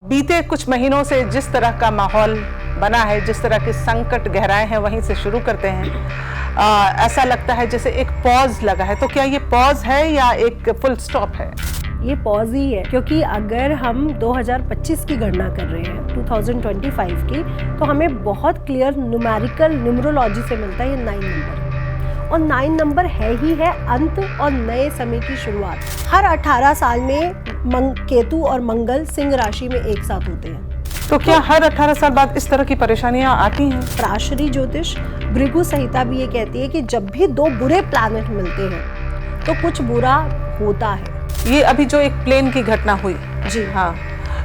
बीते कुछ महीनों से जिस तरह का माहौल बना है, जिस तरह के संकट गहराए हैं, वहीं से शुरू करते हैं। ऐसा लगता है जैसे एक पॉज लगा है। तो क्या ये पॉज है या एक फुल स्टॉप है? ये पॉज ही है, क्योंकि अगर हम 2025 की गणना कर रहे हैं 2025 की, तो हमें बहुत क्लियर न्यूमेरिकल न्यूमरोलॉजी से मिलता है ये 9 नंबर। और 9 नंबर है ही है अंत और नए समय की शुरुआत। हर 18 साल में केतु और मंगल सिंह राशि में एक साथ होते हैं। तो क्या हर 18 साल बाद इस तरह की परेशानियां आती हैं? पराशरी ज्योतिष भृगु संहिता भी ये कहती है कि जब भी दो बुरे प्लैनेट मिलते हैं तो कुछ बुरा होता है। ये अभी जो एक प्लेन की घटना हुई, जी हाँ,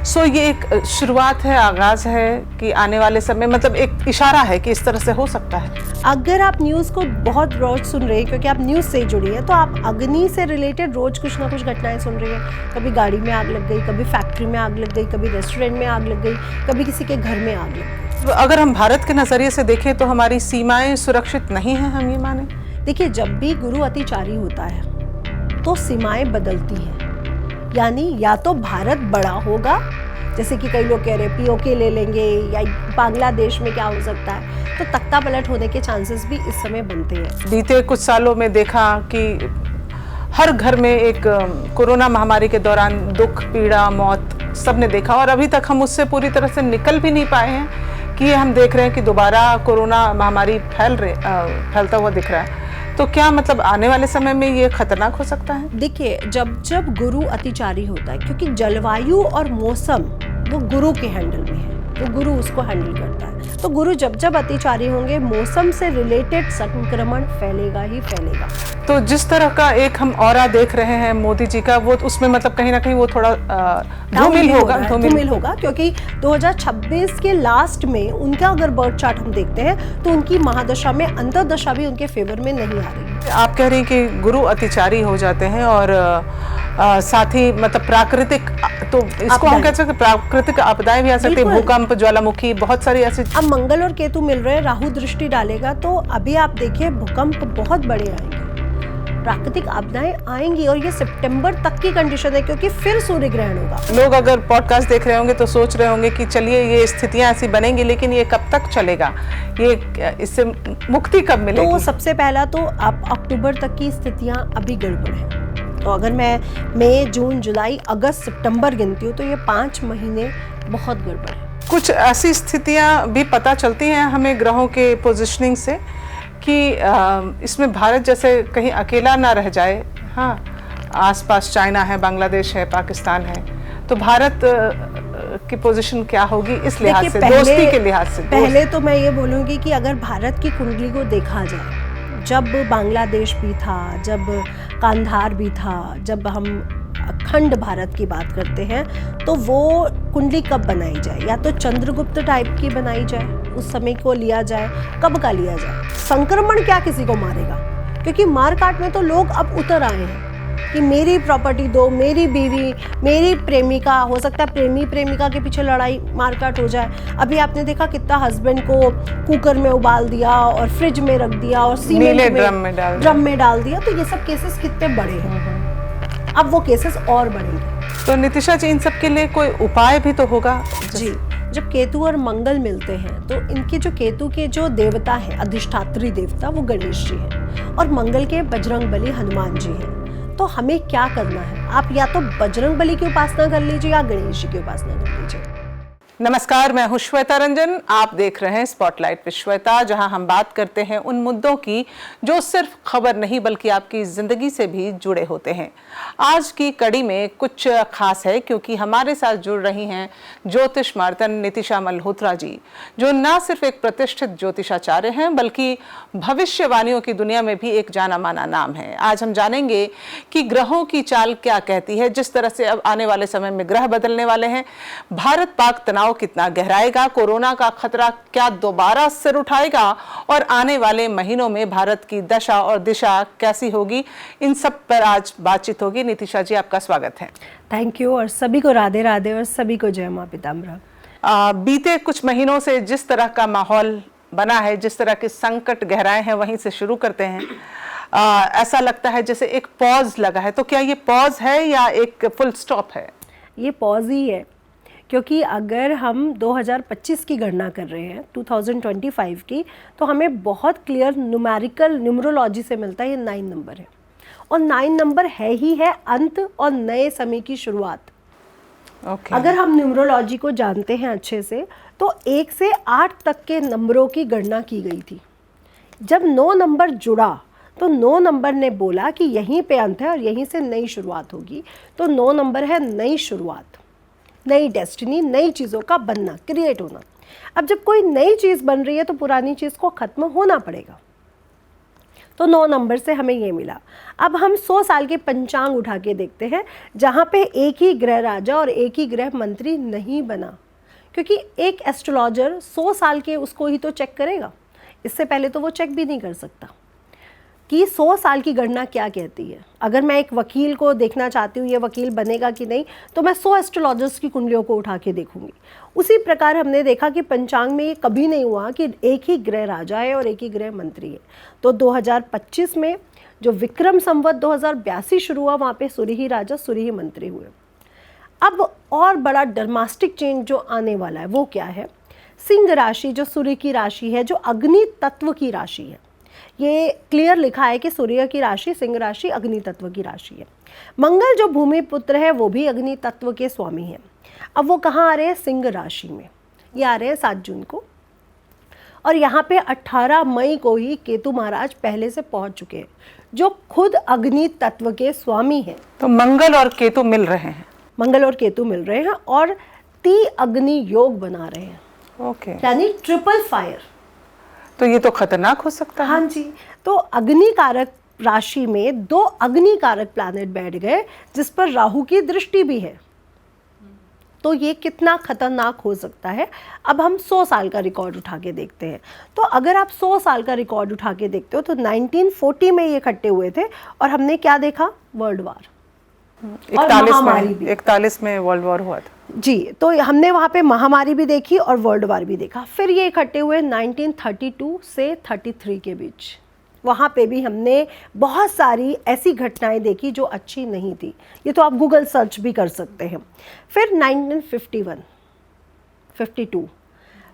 सो ये एक शुरुआत है, आगाज है कि आने वाले समय, मतलब एक इशारा है कि इस तरह से हो सकता है। अगर आप न्यूज़ को बहुत रोज सुन रहे हैं, क्योंकि आप न्यूज़ से जुड़ी हैं, तो आप अग्नि से रिलेटेड रोज कुछ ना कुछ घटनाएं सुन रही हैं। कभी गाड़ी में आग लग गई, कभी फैक्ट्री में आग लग गई, कभी रेस्टोरेंट में आग लग गई, कभी किसी के घर में आग लग गई। अगर हम भारत के नजरिए से देखें तो हमारी सीमाएं सुरक्षित नहीं हैं, हम ये माने? देखिए, जब भी गुरु अतिचारी होता है तो सीमाएं बदलती हैं। यानी या तो भारत बड़ा होगा, जैसे कि कई लोग कह रहे हैं पीओके ले लेंगे, या बांग्लादेश में क्या हो सकता है, तो तख्ता पलट होने के चांसेस भी इस समय बनते हैं। बीते कुछ सालों में देखा कि हर घर में एक कोरोना महामारी के दौरान दुख, पीड़ा, मौत सबने देखा, और अभी तक हम उससे पूरी तरह से निकल भी नहीं पाए हैं कि हम देख रहे हैं कि दोबारा कोरोना महामारी फैलता हुआ दिख रहा है। तो क्या मतलब आने वाले समय में ये खतरनाक हो सकता है? देखिए, जब गुरु अतिचारी होता है, क्योंकि जलवायु और मौसम वो गुरु के हैंडल में है, तो गुरु उसको हैंडल करता है। तो गुरु जब अतिचारी होंगे, मौसम से रिलेटेड संक्रमण फैलेगा ही फैलेगा। तो जिस तरह का एक हम ऑरा देख रहे हैं मोदी जी का, वो उसमें मतलब कहीं ना कहीं वो थोड़ा धूमिल होगा, क्योंकि 2026 के लास्ट में उनका अगर बर्थ चार्ट हम देखते हैं तो उनकी महादशा में अंतर्दशा भी उनके फेवर में नहीं आ रही है। आप कह रही हैं कि गुरु अतिचारी हो जाते हैं, और साथ ही मतलब प्राकृतिक, तो इसको हम कह सकते हैं प्राकृतिक आपदाएं भी आ सकती है, भूकंप, ज्वालामुखी, बहुत सारी ऐसी। अब मंगल और केतु मिल रहे हैं, राहु दृष्टि डालेगा, तो अभी आप देखिए भूकंप बहुत बड़े आएंगे, प्राकृतिक आपदाएं आएंगी, और ये सितंबर तक की कंडीशन है, क्योंकि फिर सूर्य ग्रहण होगा। लोग अगर पॉडकास्ट देख रहे होंगे तो सोच रहे होंगे कि चलिए ये स्थितियां ऐसी बनेंगी, लेकिन ये कब तक चलेगा, ये इससे मुक्ति कब मिलेगी? तो सबसे पहला तो अब अक्टूबर तक की स्थितियां अभी गड़बड़ है। तो अगर मैं मई, जून, जुलाई, अगस्त, सितंबर गिनती हूँ तो ये 5 महीने बहुत गड़बड़ है। कुछ ऐसी स्थितियां भी पता चलती हैं हमें ग्रहों के पोजिशनिंग से कि इसमें भारत जैसे कहीं अकेला ना रह जाए। हाँ, आसपास चाइना है, बांग्लादेश है, पाकिस्तान है, तो भारत की पोजीशन क्या होगी इस लिहाज से, दोस्ती के लिहाज से? पहले तो मैं ये बोलूँगी कि अगर भारत की कुंडली को देखा जाए, जब बांग्लादेश भी था, जब कांधार भी था, जब हम अखंड भारत की बात करते हैं, तो वो कुंडली कब बनाई जाए? या तो चंद्रगुप्त टाइप की बनाई जाए, उस समय को लिया जाए, कब का लिया जाए? संक्रमण क्या किसी को मारेगा? क्योंकि मारकाट में तो लोग अब उतर आए हैं कि मेरी प्रॉपर्टी दो, मेरी बीवी, मेरी प्रेमिका, हो सकता है प्रेमी प्रेमिका के पीछे लड़ाई मारकाट हो जाए। अभी आपने देखा कितना हस्बैंड को कुकर में उबाल दिया और फ्रिज में रख दिया और सीमेंट में ड्रम में डाल दिया। तो ये सब केसेस कितने बड़े हैं, अब वो केसेस और बढ़ेंगे। तो नितिशा जी, इन सब के लिए कोई उपाय भी तो होगा? जी, जब केतु और मंगल मिलते हैं तो इनके जो केतु के जो देवता है, अधिष्ठात्री देवता, वो गणेश जी हैं, और मंगल के बजरंगबली हनुमान जी हैं। तो हमें क्या करना है? आप या तो बजरंगबली की उपासना कर लीजिए या गणेश जी की उपासना कर लीजिए। नमस्कार, मैं हूं श्वेता रंजन। आप देख रहे हैं स्पॉटलाइट विद श्वेता, जहां हम बात करते हैं उन मुद्दों की जो सिर्फ खबर नहीं बल्कि आपकी जिंदगी से भी जुड़े होते हैं। आज की कड़ी में कुछ खास है, क्योंकि हमारे साथ जुड़ रही हैं ज्योतिष मार्तन नितिशा मल्होत्रा जी, जो न सिर्फ एक प्रतिष्ठित ज्योतिषाचार्य हैं बल्कि भविष्यवाणियों की दुनिया में भी एक जाना माना नाम है। आज हम जानेंगे कि ग्रहों की चाल क्या कहती है, जिस तरह से अब आने वाले समय में ग्रह बदलने वाले हैं, भारत पाक तनाव कितना गहराएगा, कोरोना का खतरा क्या दोबारा सिर उठाएगा, और आने वाले महीनों में भारत की दशा और दिशा कैसी होगी, इन सब पर आज बातचीत होगी। नितिशा जी, आपका स्वागत है। थैंक यू, और सभी को राधे राधे, और सभी को जय मां पिताम्बरा। बीते कुछ महीनों से जिस तरह का माहौल बना है, जिस तरह के संकट गहराए हैं, वहीं से शुरू करते हैं। ऐसा लगता है जैसे एक पॉज लगा है। तो क्या ये पॉज है या एक फुल स्टॉप है? ये पॉज ही है, क्योंकि अगर हम 2025 की गणना कर रहे हैं 2025 की, तो हमें बहुत क्लियर न्यूमरोलॉजी से मिलता है ये 9 नंबर है, और 9 नंबर है ही है अंत और नए समय की शुरुआत। अगर हम न्यूमरोलॉजी को जानते हैं अच्छे से, तो 1 से 8 तक के नंबरों की गणना की गई थी। जब 9 नंबर जुड़ा तो 9 नंबर ने बोला कि यहीं पे अंत है और यहीं से नई शुरुआत होगी। तो 9 नंबर है नई शुरुआत, नई डेस्टिनी, नई चीज़ों का बनना, क्रिएट होना। अब जब कोई नई चीज़ बन रही है तो पुरानी चीज़ को ख़त्म होना पड़ेगा। तो 9 नंबर से हमें ये मिला। अब हम 100 साल के पंचांग उठा के देखते हैं, जहाँ पे एक ही ग्रह राजा और एक ही ग्रह मंत्री नहीं बना, क्योंकि एक एस्ट्रोलॉजर 100 साल के उसको ही तो चेक करेगा, इससे पहले तो वो चेक भी नहीं कर सकता कि 100 साल की गणना क्या कहती है। अगर मैं एक वकील को देखना चाहती हूँ ये वकील बनेगा कि नहीं, तो मैं 100 एस्ट्रोलॉजर्स की कुंडलियों को उठा के देखूंगी। उसी प्रकार हमने देखा कि पंचांग में ये कभी नहीं हुआ कि एक ही ग्रह राजा है और एक ही ग्रह मंत्री है। तो 2025 में जो विक्रम संवत 2082 शुरू हुआ, वहाँ पे सूर्य ही राजा सूर्य ही मंत्री हुए। अब और बड़ा ड्रामेटिक चेंज जो आने वाला है वो क्या है? सिंह राशि जो सूर्य की राशि है, जो अग्नि तत्व की राशि है, ये क्लियर लिखा है कि सूर्य की राशि सिंह राशि अग्नि तत्व की राशि है। मंगल जो भूमि पुत्र है वो भी अग्नि तत्व के स्वामी हैं। अब वो कहाँ आ रहे हैं? सिंह राशि में। ये आ रहे हैं 7 जून को, और यहाँ पे 18 मई को ही केतु महाराज पहले से पहुँच चुके हैं, जो खुद अग्नि तत्व के स्वामी हैं। तो मंगल और केतु मिल रहे हैं, मंगल और केतु मिल रहे हैं और 3 अग्नि योग बना रहे हैं। ओके, यानी ट्रिपल फायर। तो ये तो खतरनाक हो सकता है। हाँ जी, तो अग्नि कारक राशि में 2 अग्नि कारक प्लैनेट बैठ गए, जिस पर राहु की दृष्टि भी है। तो ये कितना खतरनाक हो सकता है। अब हम 100 साल का रिकॉर्ड उठा के देखते हैं। तो अगर आप 100 साल का रिकॉर्ड उठा के देखते हो तो 1940 में ये इकट्ठे हुए थे, और हमने क्या देखा? World war. 41 में वर्ल्ड वॉर हुआ था जी। तो हमने वहाँ पे महामारी भी देखी और वर्ल्ड वार भी देखा। फिर ये इकट्ठे हुए 1932 से 33 के बीच। वहाँ पे भी हमने बहुत सारी ऐसी घटनाएं देखी जो अच्छी नहीं थी। ये तो आप गूगल सर्च भी कर सकते हैं। फिर 1951,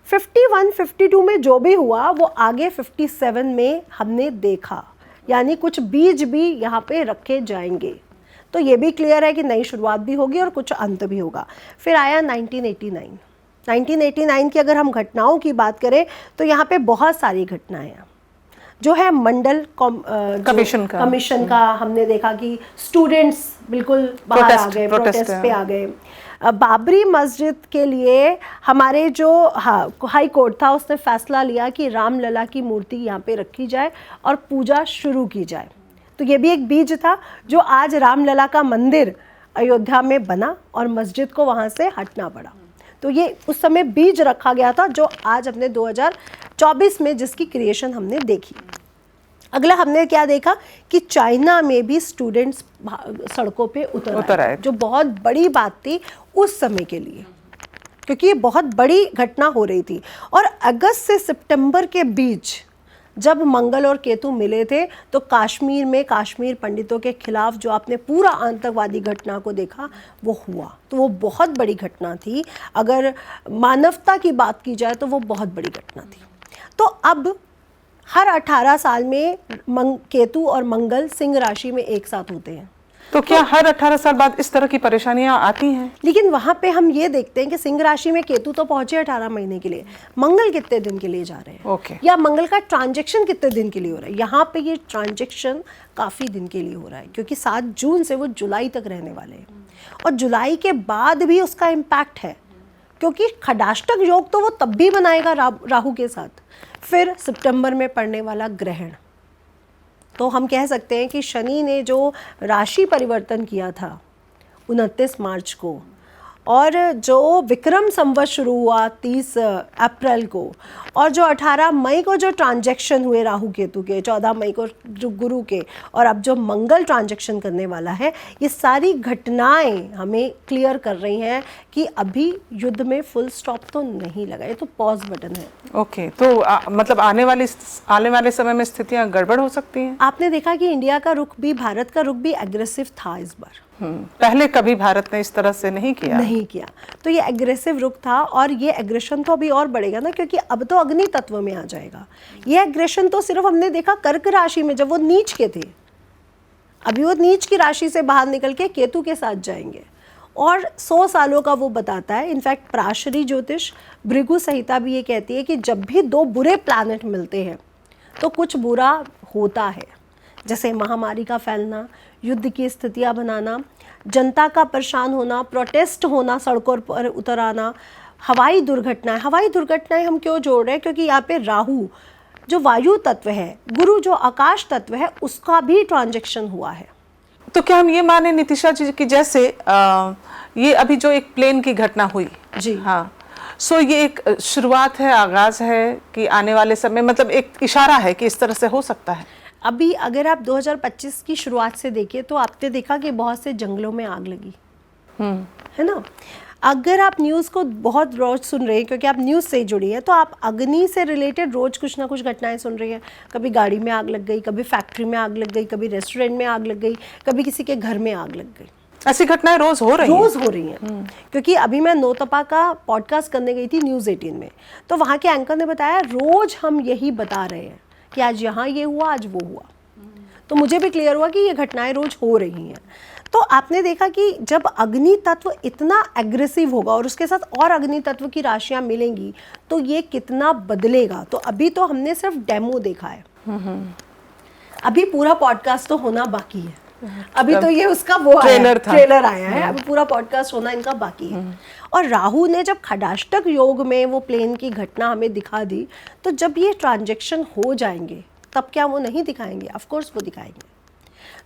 52 में जो भी हुआ वो आगे 57 में हमने देखा, यानी कुछ बीज भी यहाँ पे रखे जाएंगे। तो ये भी क्लियर है कि नई शुरुआत भी होगी और कुछ अंत भी होगा। फिर आया 1989 की अगर हम घटनाओं की बात करें तो यहाँ पे बहुत सारी घटनाएं हैं। जो है मंडल कमीशन का हमने देखा कि स्टूडेंट्स बिल्कुल बाहर आ गए, प्रोटेस्ट पे आ गए। बाबरी मस्जिद के लिए हमारे जो हाई कोर्ट था उसने फैसला लिया कि रामलला की मूर्ति यहाँ पे रखी जाए और पूजा शुरू की जाए। तो ये भी एक बीज था जो आज रामलला का मंदिर अयोध्या में बना और मस्जिद को वहाँ से हटना पड़ा। तो ये उस समय बीज रखा गया था जो आज हमने 2024 में जिसकी क्रिएशन हमने देखी। अगला हमने क्या देखा कि चाइना में भी स्टूडेंट्स सड़कों पे उतर आए, जो बहुत बड़ी बात थी उस समय के लिए, क्योंकि ये बहुत बड़ी घटना हो रही थी। और अगस्त से सितंबर के बीच जब मंगल और केतु मिले थे तो कश्मीर में कश्मीर पंडितों के खिलाफ जो आपने पूरा आतंकवादी घटना को देखा वो हुआ। तो वो बहुत बड़ी घटना थी। अगर मानवता की बात की जाए तो वो बहुत बड़ी घटना थी। तो अब हर 18 साल में केतु और मंगल सिंह राशि में एक साथ होते हैं। तो क्या हर 18 साल बाद इस तरह की परेशानियां आती हैं? लेकिन वहाँ पे हम ये देखते हैं कि सिंह राशि में केतु तो पहुंचे 18 महीने के लिए, मंगल कितने दिन के लिए जा रहे हैं? ओके। या मंगल का ट्रांजैक्शन कितने दिन के लिए हो रहा है? यहाँ पे ये ट्रांजैक्शन काफ़ी दिन के लिए हो रहा है, क्योंकि 7 जून से वो जुलाई तक रहने वाले हैं, और जुलाई के बाद भी उसका इम्पैक्ट है, क्योंकि खडाष्टक योग तो वो तब भी बनाएगा राहु के साथ। फिर सितंबर में पड़ने वाला ग्रहण, तो हम कह सकते हैं कि शनि ने जो राशि परिवर्तन किया था 29 मार्च को, और जो विक्रम संवत शुरू हुआ 30 अप्रैल को, और जो 18 मई को जो ट्रांजैक्शन हुए राहु केतु के, 14 मई को जो गुरु के, और अब जो मंगल ट्रांजैक्शन करने वाला है, ये सारी घटनाएं हमें क्लियर कर रही हैं कि अभी युद्ध में फुल स्टॉप तो नहीं लगा, ये तो पॉज बटन है। ओके, तो मतलब आने वाले समय में स्थितियां गड़बड़ हो सकती हैं। आपने देखा कि इंडिया का रुख भी, भारत का रुख भी एग्रेसिव था इस बार। पहले कभी भारत ने इस तरह से नहीं किया। नहीं किया। तो ये एग्रेसिव रुख था, और ये एग्रेशन तो अभी और बढ़ेगा ना, क्योंकि अब तो अग्नि तत्व में आ जाएगा। ये एग्रेशन तो सिर्फ हमने देखा कर्क राशि में जब वो नीच के थे, अभी वो नीच की राशि से बाहर निकल के केतु के साथ जाएंगे, और 100 सालों का वो बताता है। इनफैक्ट पराशरी ज्योतिष भृगु संहिता भी ये कहती है कि जब भी दो बुरे प्लैनेट मिलते हैं तो कुछ बुरा होता है, जैसे महामारी का फैलना, युद्ध की स्थितियां बनाना, जनता का परेशान होना, प्रोटेस्ट होना, सड़कों पर उतर आना, हवाई दुर्घटनाएं। हवाई दुर्घटनाएं हम क्यों जोड़ रहे हैं? क्योंकि यहाँ पे राहु जो वायु तत्व है, गुरु जो आकाश तत्व है, उसका भी ट्रांजैक्शन हुआ है। तो क्या हम ये माने नितिशा जी कि जैसे ये अभी जो एक प्लेन की घटना हुई जी हाँ, सो ये एक शुरुआत है, आगाज है कि आने वाले समय, मतलब एक इशारा है कि इस तरह से हो सकता है? अभी अगर आप 2025 की शुरुआत से देखिए तो आपने देखा कि बहुत से जंगलों में आग लगी, है ना। अगर आप न्यूज़ को बहुत रोज सुन रहे हैं, क्योंकि आप न्यूज़ से जुड़ी हैं, तो आप अग्नि से रिलेटेड रोज कुछ ना कुछ घटनाएं सुन रही हैं। कभी गाड़ी में आग लग गई, कभी फैक्ट्री में आग लग गई, कभी रेस्टोरेंट में आग लग गई, कभी किसी के घर में आग लग गई। ऐसी घटनाएं रोज हो रही हैं। क्योंकि अभी मैं नोतपा का पॉडकास्ट करने गई थी न्यूज़ 18 में, तो वहाँ के एंकर ने बताया रोज हम यही बता रहे हैं कि आज यहाँ ये हुआ, आज वो हुआ। तो मुझे भी क्लियर हुआ कि ये घटनाएं रोज हो रही हैं। तो आपने देखा कि जब अग्नि तत्व इतना एग्रेसिव होगा और उसके साथ और अग्नि तत्व की राशियां मिलेंगी तो ये कितना बदलेगा। तो अभी तो हमने सिर्फ डेमो देखा है, अभी पूरा पॉडकास्ट तो होना बाकी है। अभी तो ये उसका वो ट्रेलर आया है, अभी पूरा पॉडकास्ट होना इनका बाकी है। और राहु ने जब खडाष्टक योग में वो प्लेन की घटना हमें दिखा दी, तो जब ये ट्रांजैक्शन हो जाएंगे तब क्या वो नहीं दिखाएंगे? ऑफ कोर्स वो दिखाएंगे।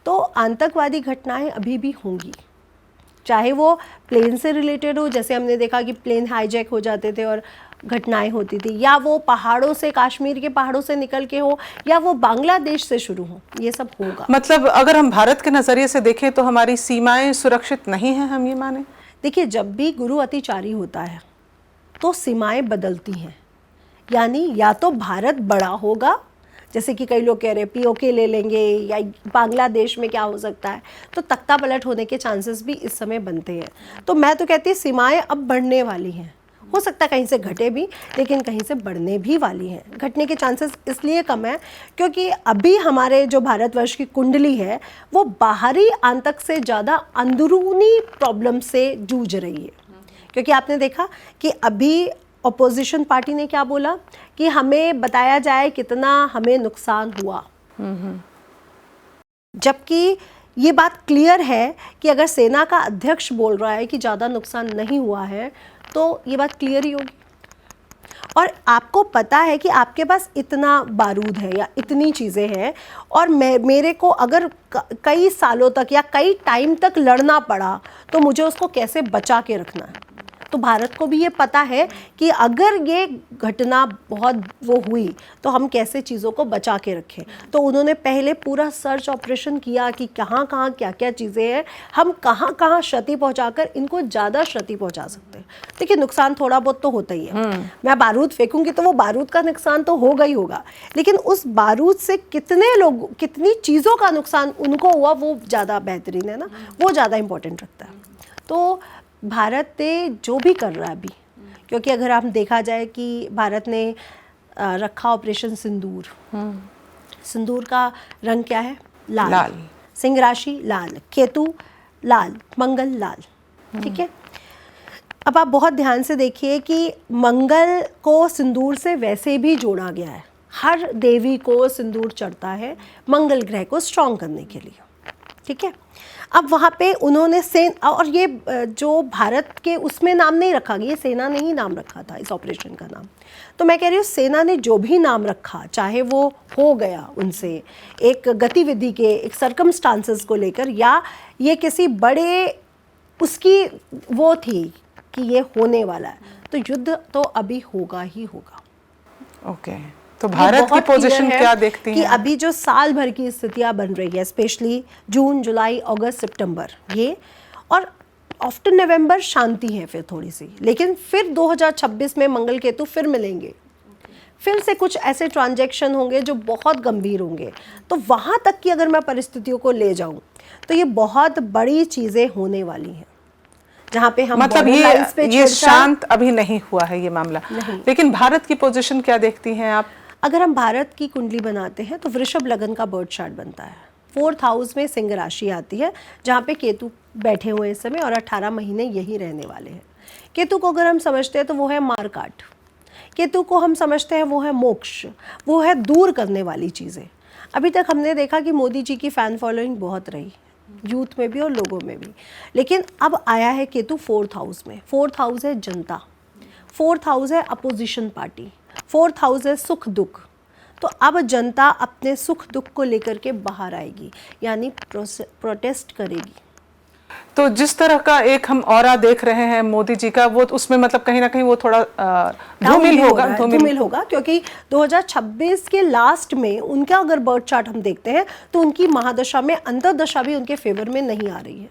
तो आतंकवादी घटनाएं अभी भी होंगी, चाहे वो प्लेन से रिलेटेड हो, जैसे हमने देखा कि प्लेन हाईजैक हो जाते थे और घटनाएं होती थी, या वो पहाड़ों से, कश्मीर के पहाड़ों से निकल के हो, या वो बांग्लादेश से शुरू हो, ये सब होगा। मतलब अगर हम भारत के नजरिए से देखें तो हमारी सीमाएं सुरक्षित नहीं हैं, हम ये माने? देखिए, जब भी गुरु अतिचारी होता है तो सीमाएं बदलती हैं। यानी या तो भारत बड़ा होगा, जैसे कि कई लोग कह रहे हैं पीओके ले लेंगे, या बांग्लादेश में क्या हो सकता है, तो तख्ता पलट होने के चांसेस भी इस समय बनते हैं। तो मैं तो कहती हूँ सीमाएं अब बढ़ने वाली हैं। हो सकता है कहीं से घटे भी, लेकिन कहीं से बढ़ने भी वाली हैं। घटने के चांसेस इसलिए कम है क्योंकि अभी हमारे जो भारतवर्ष की कुंडली है वो बाहरी आतंक से ज़्यादा अंदरूनी प्रॉब्लम से जूझ रही है। क्योंकि आपने देखा कि अभी अपोजिशन पार्टी ने क्या बोला कि हमें बताया जाए कितना हमें नुकसान हुआ, जबकि ये बात क्लियर है कि अगर सेना का अध्यक्ष बोल रहा है कि ज़्यादा नुकसान नहीं हुआ है तो ये बात क्लियर ही होगी। और आपको पता है कि आपके पास इतना बारूद है या इतनी चीज़ें हैं, और मेरे को अगर कई सालों तक या कई टाइम तक लड़ना पड़ा तो मुझे उसको कैसे बचा के रखना है। तो भारत को भी ये पता है कि अगर ये घटना बहुत वो हुई तो हम कैसे चीज़ों को बचा के रखें। तो उन्होंने पहले पूरा सर्च ऑपरेशन किया कि कहाँ कहाँ क्या क्या चीज़ें हैं, हम कहाँ कहाँ क्षति पहुँचाकर इनको ज़्यादा क्षति पहुँचा सकते हैं। देखिए, नुकसान थोड़ा बहुत तो होता ही है। मैं बारूद फेंकूंगी तो वो बारूद का नुकसान तो होगा ही होगा, लेकिन उस बारूद से कितने लोग, कितनी चीज़ों का नुकसान उनको हुआ, वो ज़्यादा बेहतरीन है ना, वो ज़्यादा इम्पोर्टेंट रखता है। तो भारत ने जो भी कर रहा है अभी, क्योंकि अगर हम देखा जाए कि भारत ने रखा ऑपरेशन सिंदूर, सिंदूर का रंग क्या है? लाल। सिंह राशि लाल, केतु लाल, मंगल लाल, ठीक है। अब आप बहुत ध्यान से देखिए कि मंगल को सिंदूर से वैसे भी जोड़ा गया है, हर देवी को सिंदूर चढ़ता है मंगल ग्रह को स्ट्रॉन्ग करने के लिए, ठीक है। अब वहाँ पे उन्होंने और ये जो भारत के उसमें नाम नहीं रखा गया, ये सेना ने ही नाम रखा था इस ऑपरेशन का नाम। तो मैं कह रही हूँ सेना ने जो भी नाम रखा, चाहे वो हो गया उनसे एक गतिविधि के, एक सर्कमस्टांसेस को लेकर, या ये किसी बड़े उसकी वो थी कि ये होने वाला है, तो युद्ध तो अभी होगा ही होगा। ओके, तो भारत की पोजीशन क्या देखती हैं? कि अभी जो साल भर की स्थितियां बन रही है, स्पेशली जून, जुलाई, अगस्त, सितंबर, ये, और आफ्टर नवंबर शांति है फिर थोड़ी सी, लेकिन फिर 2026 में मंगल केतु फिर मिलेंगे, फिर से कुछ ऐसे ट्रांजैक्शन होंगे जो बहुत गंभीर होंगे। तो वहाँ तक की अगर मैं परिस्थितियों को ले जाऊँ तो ये बहुत बड़ी चीज़ें होने वाली हैं, जहाँ पे हम मतलब border lines पे ये छेड़छाड़। शांत अभी नहीं हुआ है ये मामला। लेकिन भारत की पोजीशन क्या देखती हैं आप? अगर हम भारत की कुंडली बनाते हैं तो वृषभ लगन का बर्थ चार्ट बनता है। 4th हाउस में सिंह राशि आती है, जहाँ पे केतु बैठे हुए इस समय और 18 महीने यही रहने वाले हैं। केतु को अगर हम समझते हैं तो वो है मारकाट। केतु को हम समझते हैं वो है मोक्ष, वो है दूर करने वाली चीज़ें। अभी तक हमने देखा कि मोदी जी की फ़ैन फॉलोइंग बहुत रही, यूथ में भी और लोगों में भी। लेकिन अब आया है केतु 4th हाउस में। 4th हाउस है जनता, 4th हाउस है अपोजिशन पार्टी, 4th हाउस है सुख दुख। तो अब जनता अपने सुख दुख को लेकर के बाहर आएगी, यानी प्रोटेस्ट करेगी। तो जिस तरह का एक हम ऑरा देख रहे हैं मोदी जी का, वो उसमें मतलब कहीं ना कहीं वो थोड़ा धूमिल होगा, क्योंकि 2026 के लास्ट में उनका अगर बर्थ चार्ट हम देखते हैं तो उनकी महादशा में अंतर्दशा भी उनके फेवर में नहीं आ रही है।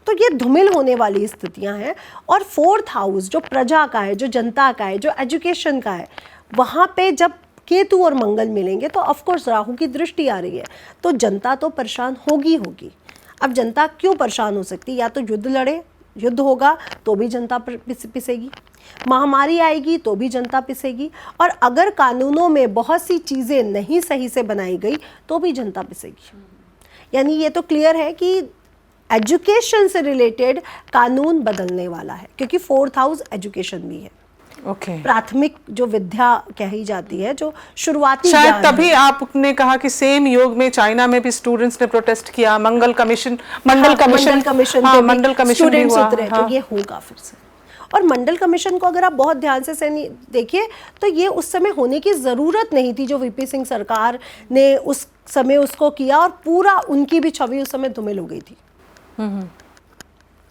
तो ये धूमिल होने वाली स्थितियां हैं। और 4th हाउस जो प्रजा का है, जो जनता का है, जो एजुकेशन का है, वहाँ पे जब केतु और मंगल मिलेंगे तो ऑफकोर्स राहु की दृष्टि आ रही है, तो जनता तो परेशान होगी। अब जनता क्यों परेशान हो सकती है? या तो युद्ध लड़े, युद्ध होगा तो भी जनता पिसेगी, महामारी आएगी तो भी जनता पिसेगी, और अगर कानूनों में बहुत सी चीज़ें नहीं सही से बनाई गई तो भी जनता पिसेगी। यानी ये तो क्लियर है कि एजुकेशन से रिलेटेड कानून बदलने वाला है, क्योंकि 4th हाउस एजुकेशन भी है। प्राथमिक जो विद्या कही जाती है, जो शुरुआती शायद तभी आपने कहा कि सेम योग में चाइना में भी स्टूडेंट्स ने प्रोटेस्ट किया, मंडल कमीशन भी हुआ। तो ये होगा फिर से। और मंडल कमीशन को अगर आप बहुत ध्यान से देखिए तो ये उस समय होने की ज़रूरत नहीं थी, जो वीपी सिंह सरकार ने उस समय उसको किया, और पूरा उनकी भी छवि उस समय धूमिल हो गई थी।